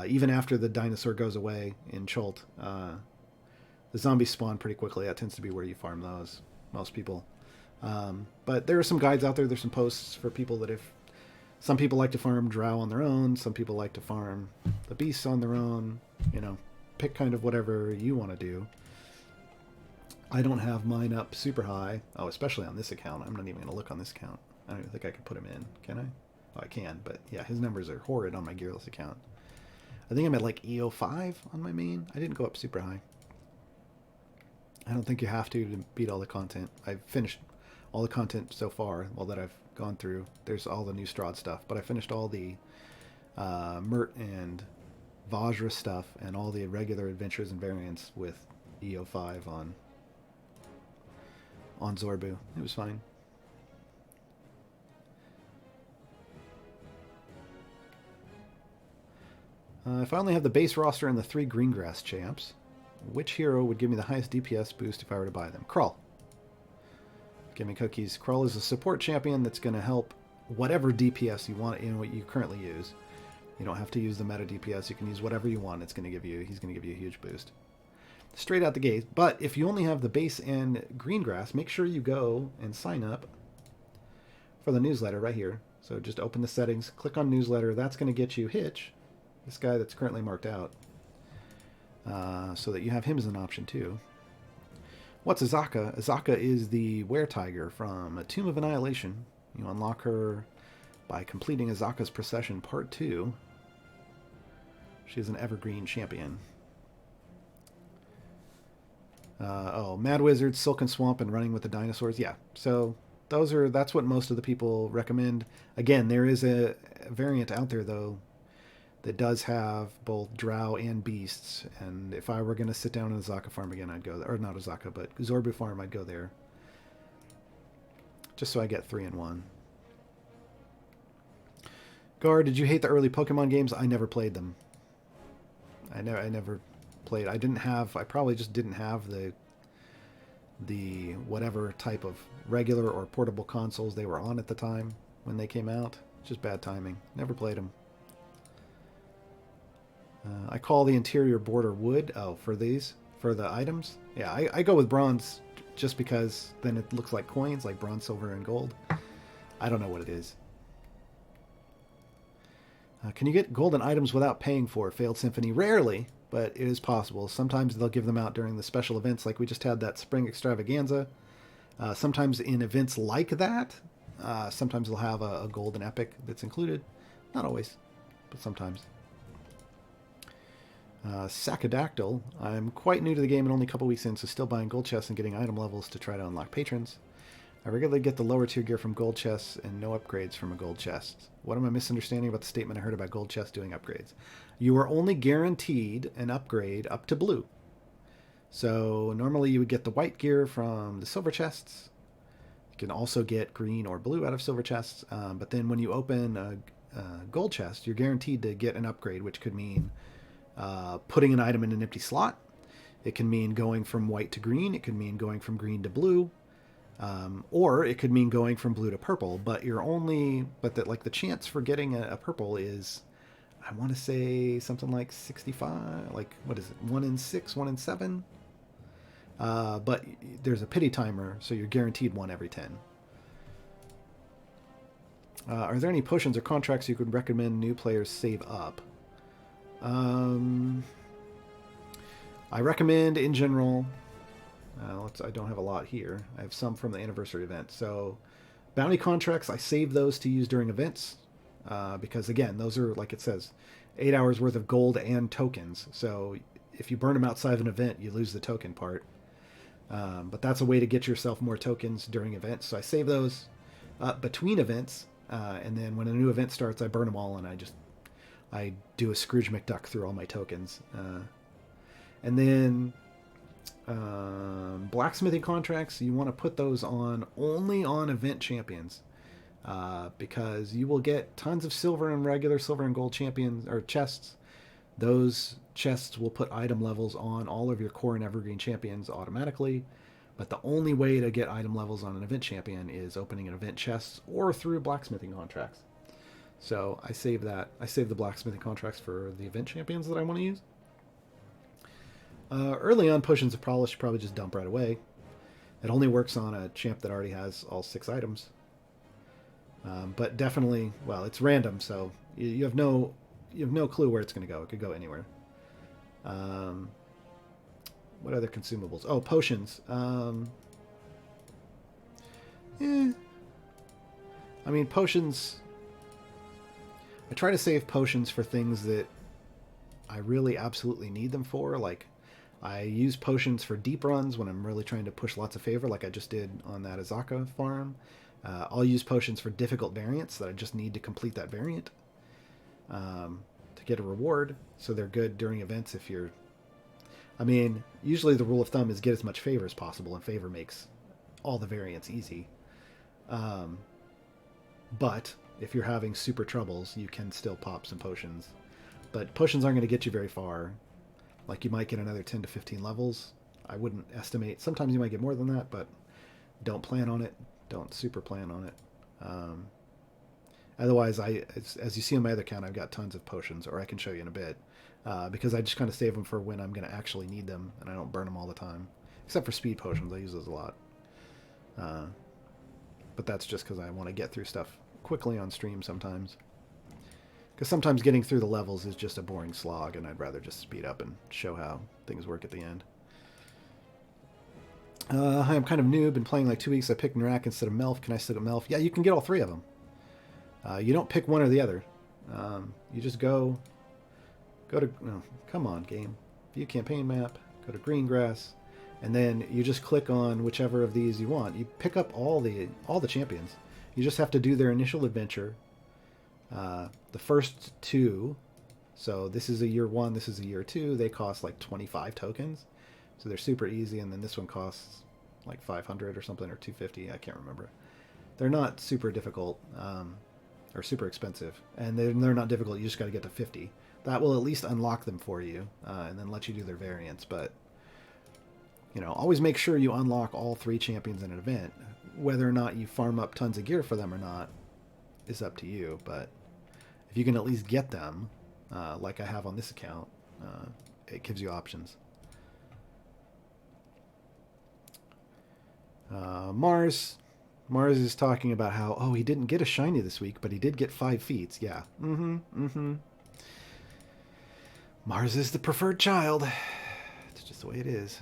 Even after the dinosaur goes away in Chult, the zombies spawn pretty quickly. That tends to be where you farm those, most people. But there are some guides out there. There's some posts for people that if some people like to farm drow on their own, some people like to farm the beasts on their own, you know, pick kind of whatever you want to do. I don't have mine up super high. Oh, especially on this account. I'm not even going to look on this account. I don't even think I can put him in. Can I? Oh, I can. But yeah, his numbers are horrid on my Gearless account. I think I'm at like EO5 on my main. I didn't go up super high. I don't think you have to beat all the content. I've finished all the content so far, well, that I've gone through. There's all the new Strahd stuff. But I finished all the Mert and Vajra stuff and all the regular adventures and variants with EO5 on Zorbu. It was fine. If I only have the base roster and the 3 Greengrass champs, which hero would give me the highest DPS boost if I were to buy them? Krull. Give me cookies. Krull is a support champion that's going to help whatever DPS you want in what you currently use. You don't have to use the meta DPS. You can use whatever you want. He's going to give you a huge boost. Straight out the gate. But if you only have the base and Greengrass, make sure you go and sign up for the newsletter right here. So just open the settings, click on newsletter. That's going to get you Hitch, this guy that's currently marked out, so that you have him as an option too. What's Osaka? Osaka is the Were-Tiger from A Tomb of Annihilation. You unlock her by completing Osaka's Procession Part 2. She is an evergreen champion. Mad Wizard, Silken Swamp, and Running with the Dinosaurs. Yeah, so that's what most of the people recommend. Again, there is a variant out there though that does have both Drow and Beasts, and if I were going to sit down in Osaka Farm again, I'd go there. Or not Osaka, but Zorbu Farm, I'd go there. Just so I get 3 in 1. Gar, did you hate the early Pokemon games? I never played them. I never played. I probably just didn't have the whatever type of regular or portable consoles they were on at the time when they came out. Just bad timing. Never played them. I call the interior border wood. Oh, for the items? Yeah, I go with bronze just because then it looks like coins, like bronze, silver, and gold. I don't know what it is. Can you get golden items without paying for Failed Symphony? Rarely, but it is possible. Sometimes they'll give them out during the special events, like we just had that Spring Extravaganza. Sometimes in events like that, sometimes they'll have a golden epic that's included. Not always, but sometimes. Sacadactyl. I'm quite new to the game and only a couple weeks in, so still buying gold chests and getting item levels to try to unlock patrons. I regularly get the lower tier gear from gold chests and no upgrades from a gold chest. What am I misunderstanding about the statement I heard about gold chests doing upgrades? You are only guaranteed an upgrade up to blue. So normally you would get the white gear from the silver chests. You can also get green or blue out of silver chests. But then when you open a gold chest, you're guaranteed to get an upgrade, which could mean putting an item in an empty slot. It can mean going from white to green. It could mean going from green to blue. Or it could mean going from blue to purple, but the chance for getting a purple is, I want to say something like 65, like, what is it? 1 in 6, 1 in 7. But there's a pity timer, so you're guaranteed 1 every 10. Are there any potions or contracts you could recommend new players save up? I recommend in general, I don't have a lot here. I have some from the anniversary event. So bounty contracts, I save those to use during events. Because again, those are, like it says, 8 hours worth of gold and tokens. So if you burn them outside of an event, you lose the token part. But that's a way to get yourself more tokens during events. So I save those between events. And then when a new event starts, I burn them all and I do a Scrooge McDuck through all my tokens. And then blacksmithing contracts, you want to put those only on event champions. Because you will get tons of silver and regular silver and gold champions or chests. Those chests will put item levels on all of your core and evergreen champions automatically. But the only way to get item levels on an event champion is opening an event chest or through blacksmithing contracts. So I save that. I save the blacksmithing contracts for the event champions that I want to use. Early on, potions of prowess you probably just dump right away. It only works on a champ that already has all 6 items. But definitely, well, it's random, so you have no clue where it's going to go. It could go anywhere. What other consumables? Oh, potions. I mean, potions. I try to save potions for things that I really absolutely need them for. Like, I use potions for deep runs when I'm really trying to push lots of favor, like I just did on that Osaka farm. I'll use potions for difficult variants that I just need to complete that variant. to get a reward. So they're good during events if you're... I mean, usually the rule of thumb is get as much favor as possible, and favor makes all the variants easy. But if you're having super troubles, you can still pop some potions. But potions aren't going to get you very far. Like, you might get another 10 to 15 levels. I wouldn't estimate. Sometimes you might get more than that, but don't plan on it. Don't super plan on it. Otherwise, as you see on my other account, I've got tons of potions, or I can show you in a bit, because I just kind of save them for when I'm going to actually need them, and I don't burn them all the time. Except for speed potions, I use those a lot. But that's just because I want to get through stuff quickly on stream sometimes. Because sometimes getting through the levels is just a boring slog, and I'd rather just speed up and show how things work at the end. Hi, I'm kind of new. Been playing like 2 weeks. I picked Narak instead of Melf. Can I still get Melf? Yeah, you can get all three of them. You don't pick one or the other. You just go to... No, come on, game. View campaign map. Go to Greengrass. And then you just click on whichever of these you want. You pick up all the champions. You just have to do their initial adventure. The first two, so this is a year 1, this is a year 2, they cost like 25 tokens. So they're super easy, and then this one costs like 500 or something, or 250, I can't remember. They're not super difficult, or super expensive, and they're not difficult, you just got to get to 50. That will at least unlock them for you, and then let you do their variants, but always make sure you unlock all 3 champions in an event. Whether or not you farm up tons of gear for them or not is up to you, but if you can at least get them, like I have on this account, it gives you options. Mars is talking about how, he didn't get a shiny this week, but he did get 5 feats. Yeah. Mars is the preferred child. It's just the way it is.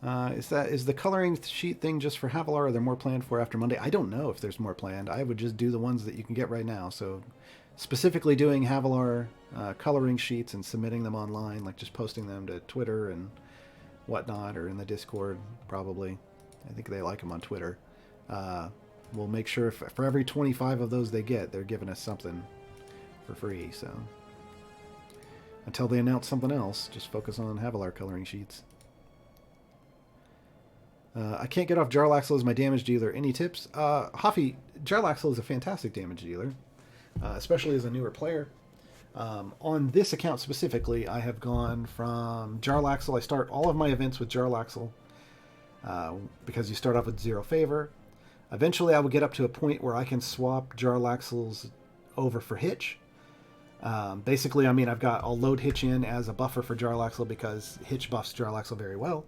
Is the coloring sheet thing just for Havilar, or are there more planned for after Monday? I don't know if there's more planned. I would just do the ones that you can get right now. So specifically doing Havilar coloring sheets and submitting them online, like just posting them to Twitter and whatnot, or in the Discord, probably. I think they like them on Twitter. We'll make sure for every 25 of those they get, they're giving us something for free. So until they announce something else, just focus on Havilar coloring sheets. I can't get off Jarlaxle as my damage dealer. Any tips? Hoffy, Jarlaxle is a fantastic damage dealer, especially as a newer player. On this account specifically, I have gone from Jarlaxle. I start all of my events with Jarlaxle because you start off with 0 favor. Eventually, I will get up to a point where I can swap Jarlaxles over for Hitch. Basically, I'll load Hitch in as a buffer for Jarlaxle because Hitch buffs Jarlaxle very well.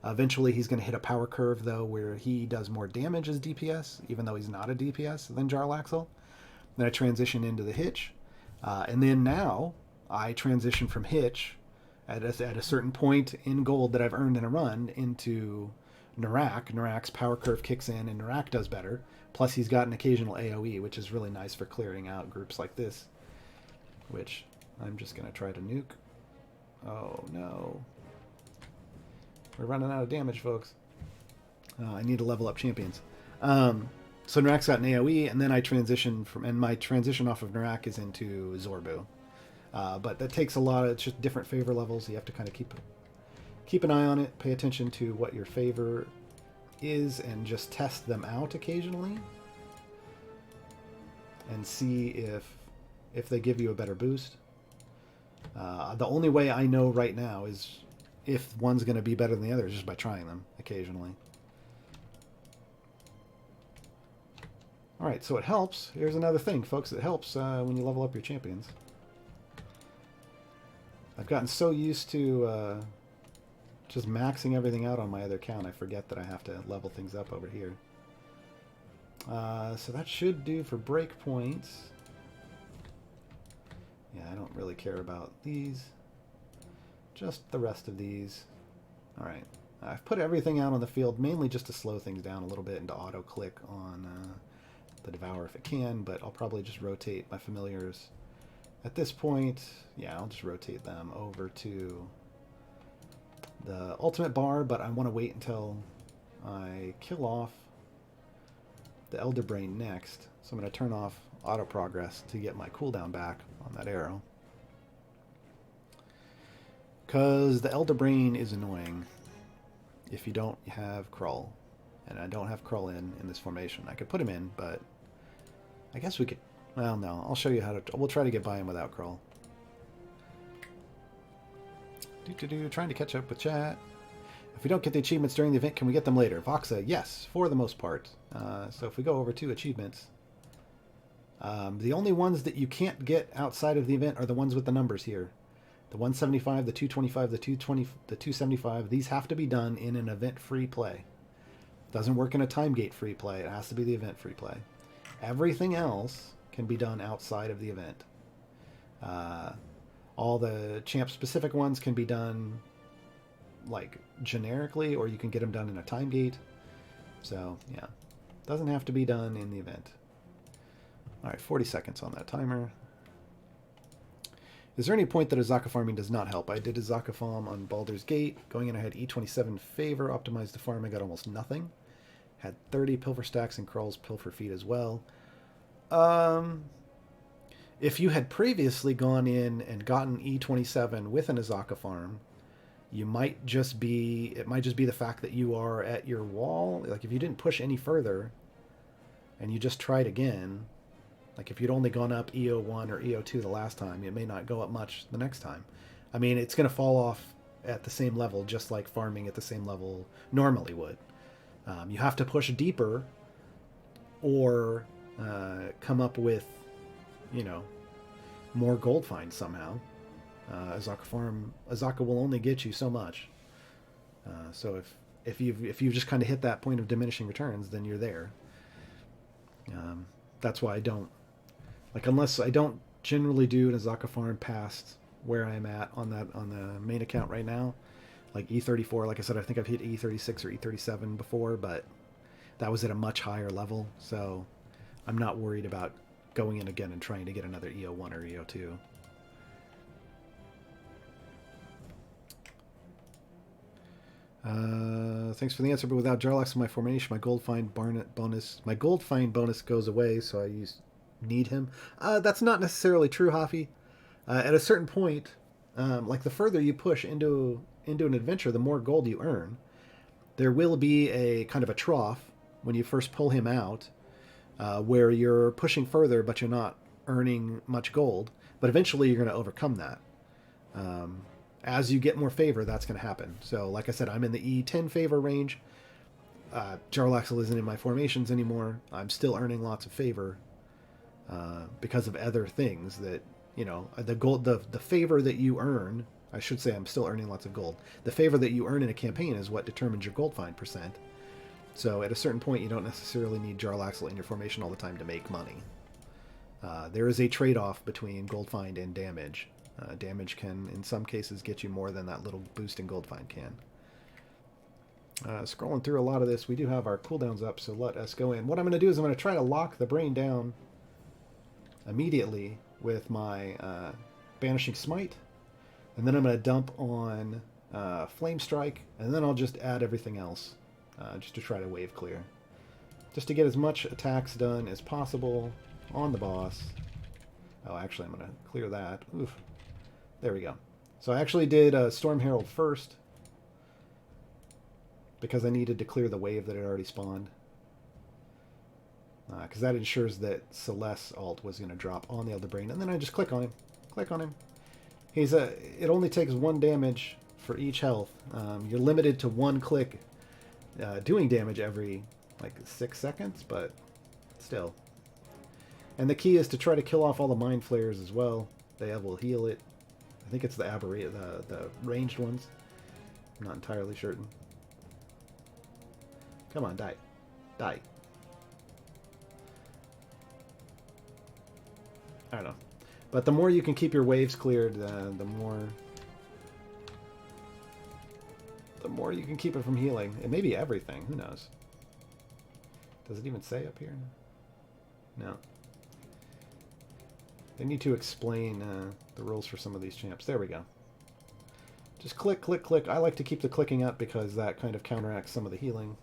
Eventually, he's going to hit a power curve, though, where he does more damage as DPS, even though he's not a DPS, than Jarlaxle. Then I transition into the Hitch. And then now, I transition from Hitch at a certain point in gold that I've earned in a run into Narak. Narak's power curve kicks in, and Narak does better. Plus, he's got an occasional AoE, which is really nice for clearing out groups like this, which I'm just going to try to nuke. Oh, no. We're running out of damage, folks. I need to level up champions. So Narak's got an AoE, and then I transition and my transition off of Narak is into Zorbu. But that takes a lot of, it's just different favor levels. You have to kind of keep an eye on it, pay attention to what your favor is, and just test them out occasionally. And see if they give you a better boost. The only way I know right now is if one's going to be better than the other, is just by trying them occasionally. Alright, so it helps. Here's another thing, folks. It helps when you level up your champions. I've gotten so used to just maxing everything out on my other account, I forget that I have to level things up over here. So that should do for breakpoints. Yeah, I don't really care about these. Just the rest of these. Alright. I've put everything out on the field, mainly just to slow things down a little bit and to auto-click on the Devour if it can, but I'll probably just rotate my familiars. At this point, yeah, I'll just rotate them over to the ultimate bar, but I want to wait until I kill off the Elder Brain next. So I'm going to turn off auto progress to get my cooldown back on that arrow. Because the Elder Brain is annoying if you don't have Krull. And I don't have Krull in this formation. I could put him in, but I guess we could... Well, no. I'll show you how to... We'll try to get by him without Krull. Trying to catch up with chat. If we don't get the achievements during the event, can we get them later? Voxa, yes, for the most part. So if we go over to achievements, the only ones that you can't get outside of the event are the ones with the numbers here. The 175, the 225, the 220, the 275. These have to be done in an event free play. Doesn't work in a time gate free play. It has to be the event free play. Everything else can be done outside of the event. All the champ specific ones can be done like generically, or you can get them done in a time gate. So yeah, doesn't have to be done in the event. All right, 40 seconds on that timer. Is there any point that Osaka farming does not help? I did Osaka farm on Baldur's Gate. Going in, I had E27 favor, optimized the farm. I got almost nothing. Had 30 pilfer stacks and Krull's pilfer feet as well. If you had previously gone in and gotten E27 with an Osaka farm, you might just be... It might just be the fact that you are at your wall. Like, if you didn't push any further and you just tried again... Like, if you'd only gone up EO1 or EO2 the last time, it may not go up much the next time. I mean, it's going to fall off at the same level, just like farming at the same level normally would. You have to push deeper or come up with, you know, more gold finds somehow. Osaka will only get you so much. So if you've just kind of hit that point of diminishing returns, then you're there. That's why I don't... Like, unless I don't generally do an Osaka farm past where I'm at on the main account right now, like E34, like I said, I think I've hit E36 or E37 before, but that was at a much higher level, so I'm not worried about going in again and trying to get another EO1 or EO2. Thanks for the answer, but without Jarlax in my formation, my gold find bonus goes away, so I need him. That's not necessarily true, Hafi. At a certain point, like the further you push into an adventure, the more gold you earn. There will be a kind of a trough when you first pull him out, where you're pushing further, but you're not earning much gold. But eventually, you're going to overcome that. As you get more favor, that's going to happen. So, like I said, I'm in the E10 favor range. Jarlaxle isn't in my formations anymore. I'm still earning lots of favor because of other things that, you know, the favor that you earn. I should say I'm still earning lots of gold. The favor that you earn in a campaign is what determines your gold find percent. So at a certain point, you don't necessarily need Jarlaxle in your formation all the time to make money. There is a trade-off between gold find and damage. Damage can, in some cases, get you more than that little boost in gold find can. Scrolling through a lot of this, we do have our cooldowns up, so let us go in. What I'm going to do is I'm going to try to lock the brain down immediately with my Banishing Smite, and then I'm going to dump on Flame Strike, and then I'll just add everything else, just to try to wave clear. Just to get as much attacks done as possible on the boss. Oh, actually, I'm going to clear that. Oof. There we go. So I actually did Storm Herald first, because I needed to clear the wave that had already spawned. Because that ensures that Celeste's ult was going to drop on the Elder Brain. And then I just click on him. Click on him. It only takes 1 damage for each health. You're limited to 1 click doing damage every, like, 6 seconds, but still. And the key is to try to kill off all the Mind Flayers as well. They will heal it. I think it's the ranged ones. I'm not entirely certain. Come on, die. Die. I don't know. But the more you can keep your waves cleared, the more you can keep it from healing. It may be everything. Who knows? Does it even say up here? No. They need to explain the rules for some of these champs. There we go. Just click, click, click. I like to keep the clicking up because that kind of counteracts some of the healing.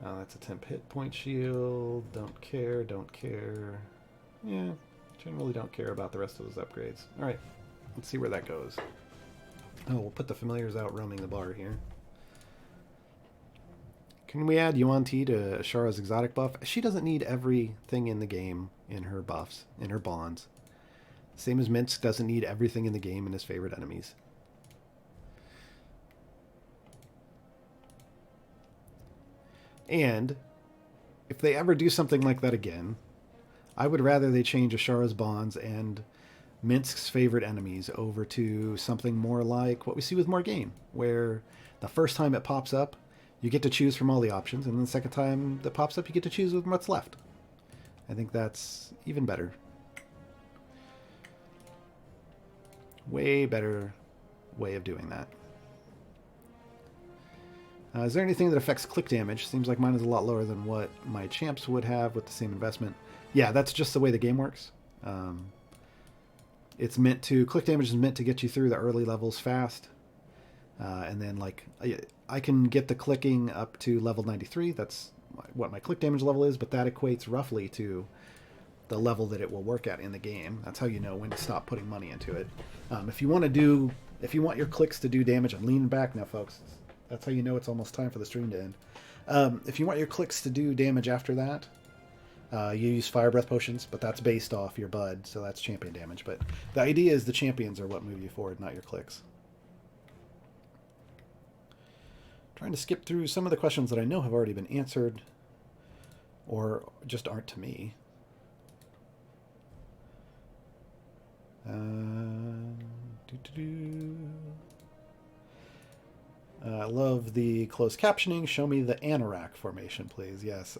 Oh, that's a temp hit point shield. Don't care, don't care. Yeah, generally don't care about the rest of those upgrades. Alright, let's see where that goes. Oh, we'll put the familiars out roaming the bar here. Can we add Yuan Ti to Ashara's exotic buff? She doesn't need everything in the game in her buffs, in her bonds. Same as Minsk doesn't need everything in the game in his favorite enemies. And if they ever do something like that again, I would rather they change Ashara's bonds and Minsk's favorite enemies over to something more like what we see with Morgaine, where the first time it pops up, you get to choose from all the options, and then the second time that pops up, you get to choose from what's left. I think that's even better. Way better way of doing that. Is there anything that affects click damage? Seems like mine is a lot lower than what my champs would have with the same investment. Yeah, that's just the way the game works. It's meant to... Click damage is meant to get you through the early levels fast. And then, like, I can get the clicking up to level 93. That's what my click damage level is, but that equates roughly to the level that it will work at in the game. That's how you know when to stop putting money into it. If you want your clicks to do damage, I'm leaning back now, folks. That's how you know it's almost time for the stream to end. If you want your clicks to do damage after that, you use fire breath potions, but that's based off your bud, so that's champion damage. But the idea is the champions are what move you forward, not your clicks. Trying to skip through some of the questions that I know have already been answered, or just aren't to me. I love the closed captioning. Show me the anorak formation, please. Yes,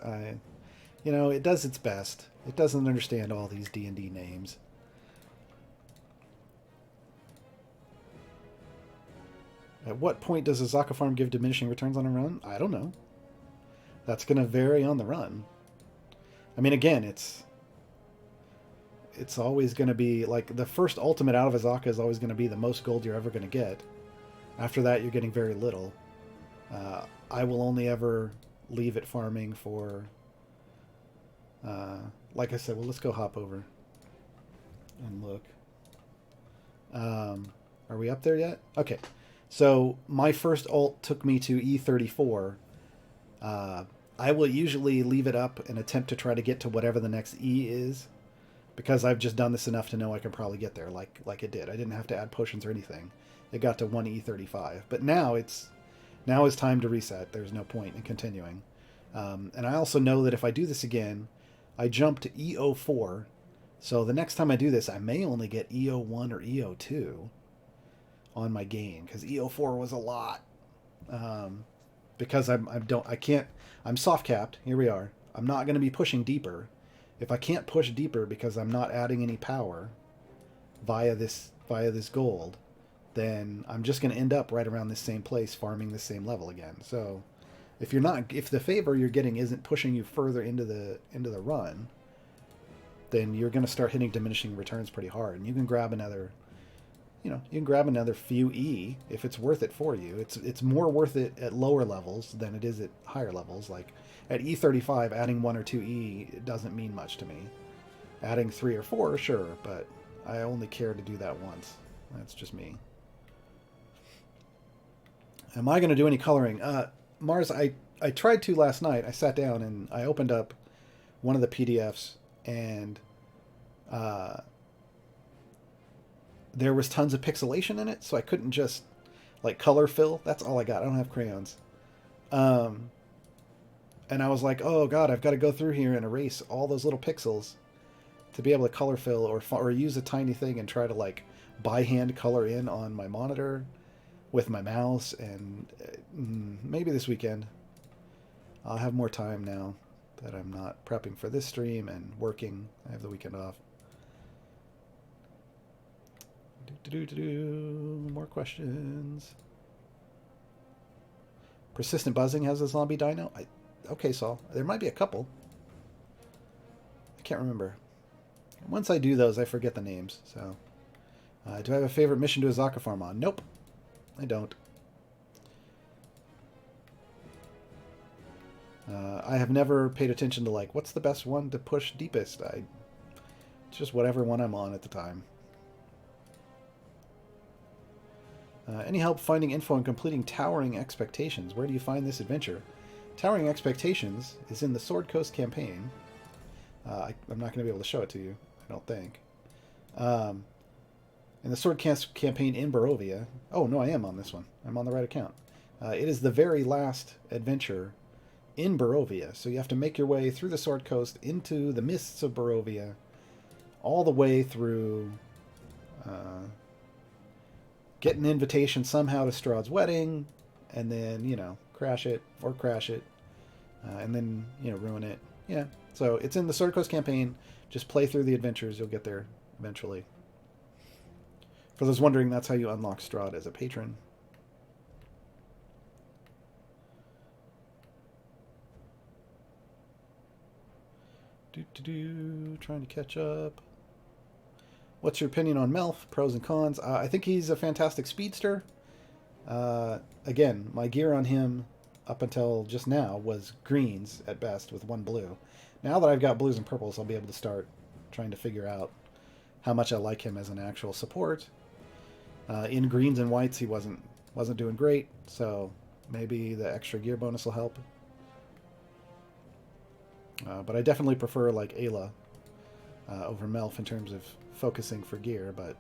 it does its best. It doesn't understand all these D&D names. At what point does Osaka farm give diminishing returns on a run? I don't know. That's going to vary on the run. I mean, again, it's always going to be, like, the first ultimate out of Osaka is always going to be the most gold you're ever going to get. After that, you're getting very little. I will only ever leave it farming for... like I said, well, let's go hop over and look. Are we up there yet? Okay. So my first ult took me to E34. I will usually leave it up and attempt to try to get to whatever the next E is, because I've just done this enough to know I can probably get there like it did. I didn't have to add potions or anything. It got to 1E35. But now it's time to reset. There's no point in continuing. And I also know that if I do this again, I jump to EO4. So the next time I do this, I may only get EO1 or EO2 on my gain, because EO4 was a lot. Because I'm soft capped. Here we are. I'm not going to be pushing deeper. If I can't push deeper because I'm not adding any power via this gold, then I'm just going to end up right around this same place, farming the same level again. So if the favor you're getting isn't pushing you further into the run, then you're going to start hitting diminishing returns pretty hard, and you can grab another few E if it's worth it for you. It's more worth it at lower levels than it is at higher levels. Like at E35, adding 1 or 2 E doesn't mean much to me. Adding 3 or 4, sure, but I only care to do that once. That's just me. Am I going to do any coloring? Mars, I tried to last night. I sat down and I opened up one of the PDFs, and there was tons of pixelation in it, so I couldn't just like color fill. That's all I got. I don't have crayons. And I was like, oh god, I've got to go through here and erase all those little pixels to be able to color fill or use a tiny thing and try to like by hand color in on my monitor with my mouse. And maybe this weekend I'll have more time now that I'm not prepping for this stream and working. I have the weekend off. More questions. Persistent buzzing has a zombie dino? Okay, Saul. There might be a couple. I can't remember. Once I do those, I forget the names. So, do I have a favorite mission to Osaka farm on? Nope. I don't. I have never paid attention to, like, what's the best one to push deepest. It's just whatever one I'm on at the time. Any help finding info on completing Towering Expectations? Where do you find this adventure? Towering Expectations is in the Sword Coast campaign. I'm not going to be able to show it to you, I don't think. In the Sword Coast campaign in Barovia. Oh, no, I am on this one. I'm on the right account. It is the very last adventure in Barovia. So you have to make your way through the Sword Coast into the mists of Barovia, all the way through... get an invitation somehow to Strahd's wedding, and then, you know, crash it, and then, you know, ruin it. Yeah, so it's in the Sword Coast campaign. Just play through the adventures. You'll get there eventually. For those wondering, that's how you unlock Strahd as a patron. Trying to catch up. What's your opinion on Melf? Pros and cons? I think he's a fantastic speedster. Again, my gear on him up until just now was greens at best with one blue. Now that I've got blues and purples, I'll be able to start trying to figure out how much I like him as an actual support. In greens and whites, he wasn't doing great, so maybe the extra gear bonus will help. But I definitely prefer, like, Ayla over Melf in terms of focusing for gear, but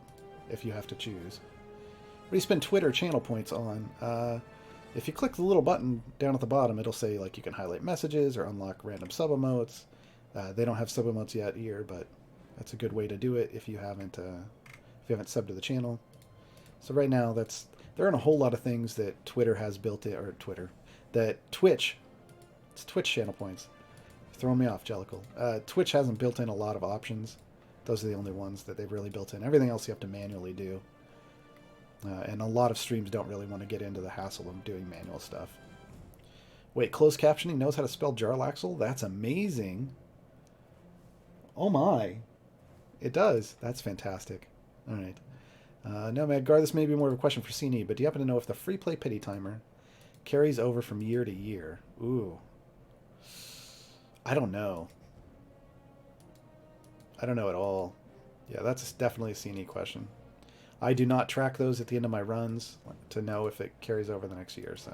if you have to choose. What do you spend Twitter channel points on? If you click the little button down at the bottom, it'll say, like, you can highlight messages or unlock random sub-emotes. They don't have sub-emotes yet here, but that's a good way to do it if you haven't subbed to the channel. So right now, there aren't a whole lot of things that Twitter has built in, or Twitch, it's Twitch channel points. You're throwing me off, Jellicle. Twitch hasn't built in a lot of options. Those are the only ones that they've really built in. Everything else you have to manually do. And a lot of streams don't really want to get into the hassle of doing manual stuff. Wait, closed captioning knows how to spell Jarlaxle? That's amazing. Oh my. It does. That's fantastic. All right. Nomad Gar, this may be more of a question for CNE, but do you happen to know if the free play pity timer carries over from year to year? Ooh. I don't know. I don't know at all. Yeah, that's definitely a CNE question. I do not track those at the end of my runs to know if it carries over the next year, so.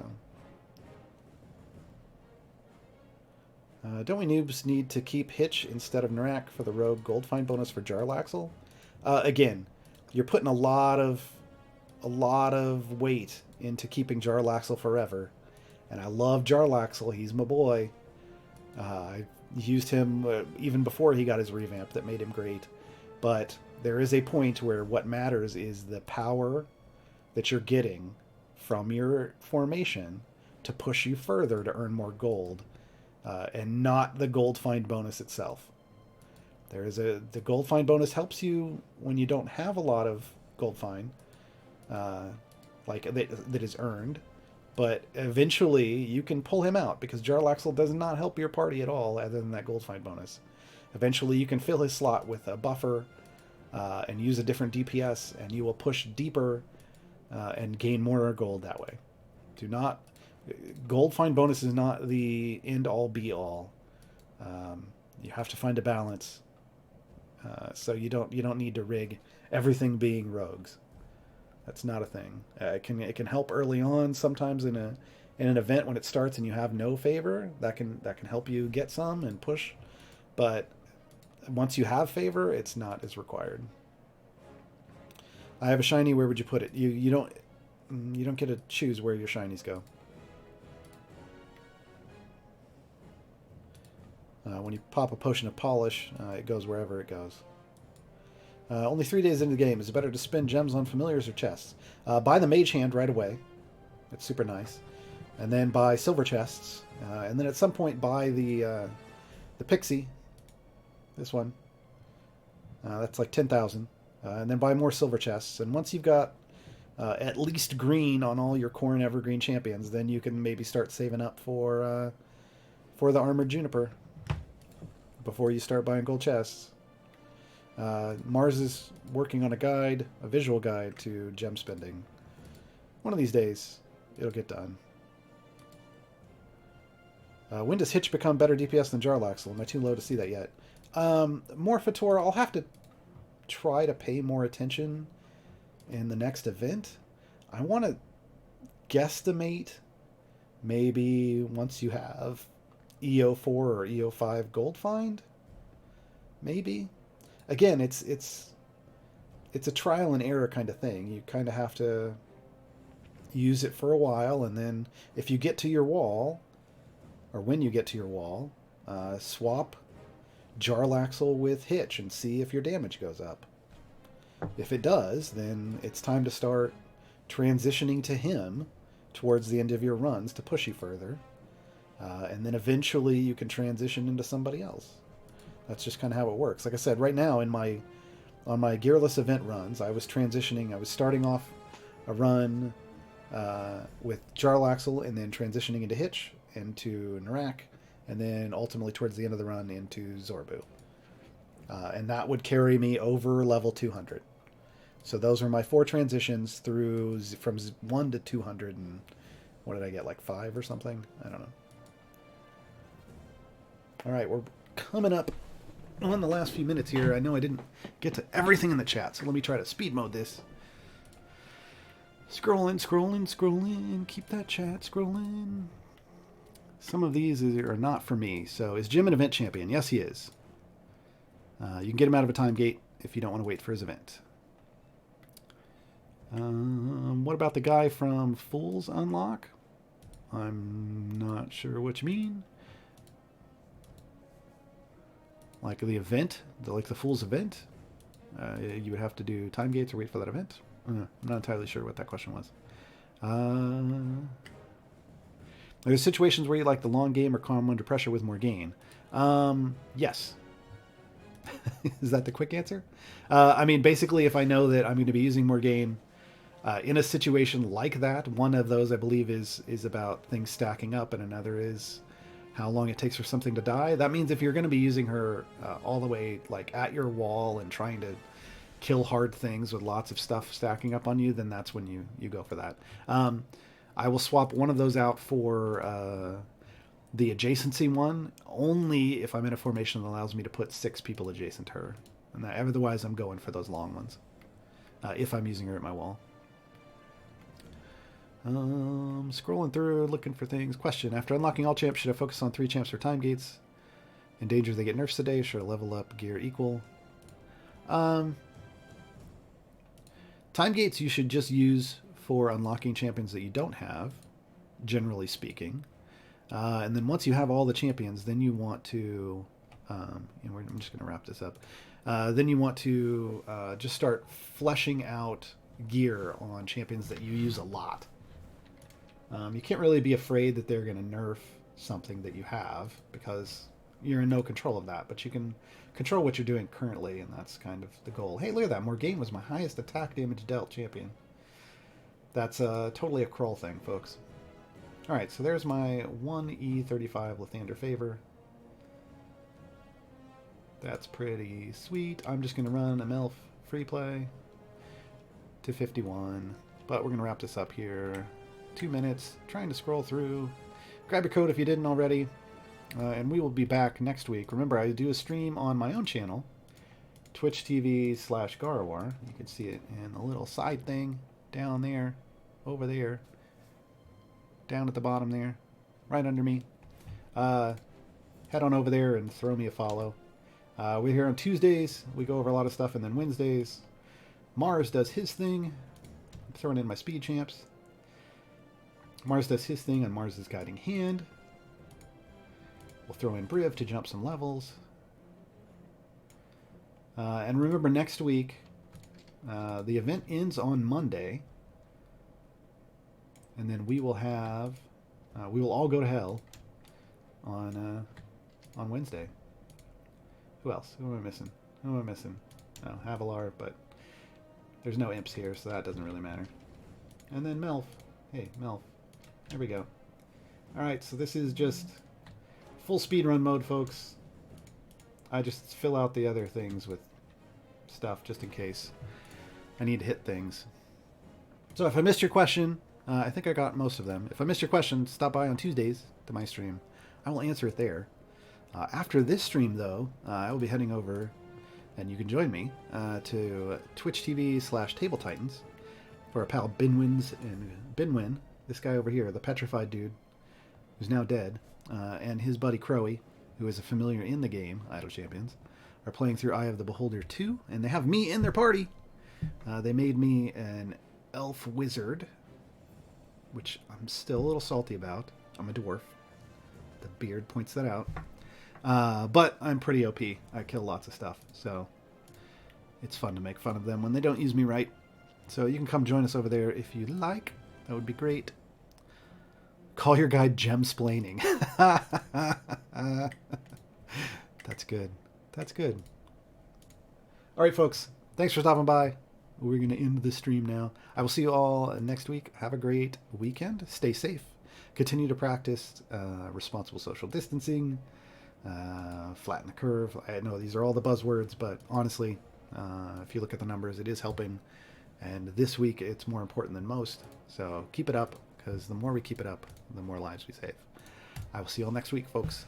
Don't we noobs need to keep Hitch instead of Narak for the rogue gold find bonus for Jarlaxle? Again, you're putting a lot of weight into keeping Jarlaxle forever. And I love Jarlaxle. He's my boy. I used him even before he got his revamp that made him great. But there is a point where what matters is the power that you're getting from your formation to push you further to earn more gold, and not the gold find bonus itself. The gold find bonus helps you when you don't have a lot of gold find, that is earned. But eventually you can pull him out because Jarlaxle does not help your party at all other than that gold find bonus. Eventually you can fill his slot with a buffer and use a different DPS, and you will push deeper and gain more gold that way. Gold find bonus is not the end all be all. You have to find a balance. So you don't need to rig everything being rogues. That's not a thing. It can help early on sometimes in an event when it starts and you have no favor. That can help you get some and push, but once you have favor, it's not as required. I have a shiny. Where would you put it? You don't get to choose where your shinies go. When you pop a potion of polish, it goes wherever it goes. Only 3 days into the game. Is it better to spend gems on familiars or chests? Buy the mage hand right away. It's super nice. And then buy silver chests. And then at some point buy the pixie. This one. That's like 10,000. And then buy more silver chests. And once you've got at least green on all your core and evergreen champions, then you can maybe start saving up for the armored juniper before you start buying gold chests. Mars is working on a visual guide to gem spending. One of these days, it'll get done. When does Hitch become better DPS than Jarlaxle? Am I too low to see that yet? Morphator, I'll have to try to pay more attention in the next event. I want to guesstimate maybe once you have EO4 or EO5 gold find. Maybe. Again, it's a trial and error kind of thing. You kind of have to use it for a while, and then if you get to your wall, or when you get to your wall, swap Jarlaxle with Hitch and see if your damage goes up. If it does, then it's time to start transitioning to him towards the end of your runs to push you further. And then eventually you can transition into somebody else. That's just kind of how it works. Like I said, right now on my gearless event runs, I was transitioning. I was starting off a run with Jarlaxle and then transitioning into Hitch, into Narak, and then ultimately towards the end of the run into Zorbu. And that would carry me over level 200. So those are my 4 transitions through from 1 to 200, and what did I get, like 5 or something? I don't know. All right, we're coming up on the last few minutes here. I know I didn't get to everything in the chat, so let me try to speed mode this. Scrolling. Keep that chat scrolling. Some of these are not for me. So is Jim an event champion? Yes, he is. You can get him out of a time gate if you don't want to wait for his event. What about the guy from Fool's Unlock? I'm not sure what you mean. Like the event, like the Fool's event? You would have to do time gates or wait for that event? I'm not entirely sure what that question was. There's situations where you like the long game or calm under pressure with more gain. Yes. Is that the quick answer? I mean, basically, if I know that I'm going to be using more gain in a situation like that, one of those I believe is about things stacking up, and another is how long it takes for something to die. That means if you're going to be using her all the way like at your wall and trying to kill hard things with lots of stuff stacking up on you, then that's when you go for that. I will swap one of those out for the adjacency one, only if I'm in a formation that allows me to put 6 people adjacent to her. And otherwise, I'm going for those long ones, if I'm using her at my wall. Scrolling through, looking for things. Question: after unlocking all champs, should I focus on 3 champs for time gates? In danger they get nerfs today. Should I level up gear equal? Time gates you should just use for unlocking champions that you don't have, generally speaking. And then once you have all the champions, then you want to, I'm just going to wrap this up. Then you want to just start fleshing out gear on champions that you use a lot. You can't really be afraid that they're going to nerf something that you have, because you're in no control of that, but you can control what you're doing currently, and that's kind of the goal. Hey, look at that. Morgaine was my highest attack damage dealt champion. That's totally a crawl thing, folks. All right, so there's my 1E35 Lathander favor. That's pretty sweet. I'm just going to run a MILF free play to 51, but we're going to wrap this up here. 2 minutes, trying to scroll through. Grab your code if you didn't already, and we will be back next week. Remember, I do a stream on my own channel, Twitch TV/Gaarawarr. You can see it in the little side thing down there, over there, down at the bottom there, right under me. Head on over there and throw me a follow. We're here on Tuesdays. We go over a lot of stuff, and then Wednesdays, Mars does his thing. I'm throwing in my speed champs. Mars does his thing on Mars' Guiding Hand. We'll throw in Briv to jump some levels. And remember, next week, the event ends on Monday. And then we will have, we will all go to hell on Wednesday. Who else? Who am I missing? Who am I missing? Oh, Avalar, but there's no imps here, so that doesn't really matter. And then Melf. Hey, Melf. There we go. Alright, so this is just full speedrun mode, folks. I just fill out the other things with stuff just in case I need to hit things. So if I missed your question, I think I got most of them. If I missed your question, stop by on Tuesdays to my stream. I will answer it there. After this stream, though, I will be heading over, and you can join me, to Twitch TV/Table Titans, for our pal Binwin, this guy over here, the petrified dude, who's now dead, and his buddy Crowy, who is a familiar in the game, Idle Champions, are playing through Eye of the Beholder 2, and they have me in their party. They made me an elf wizard, which I'm still a little salty about. I'm a dwarf. The beard points that out. But I'm pretty OP. I kill lots of stuff, so it's fun to make fun of them when they don't use me right. So you can come join us over there if you like. That would be great. Call your guy Gemsplaining. That's good. That's good. All right, folks. Thanks for stopping by. We're going to end the stream now. I will see you all next week. Have a great weekend. Stay safe. Continue to practice responsible social distancing. Flatten the curve. I know these are all the buzzwords, but honestly, if you look at the numbers, it is helping. And this week, it's more important than most. So keep it up, because the more we keep it up, the more lives we save. I will see you all next week, folks.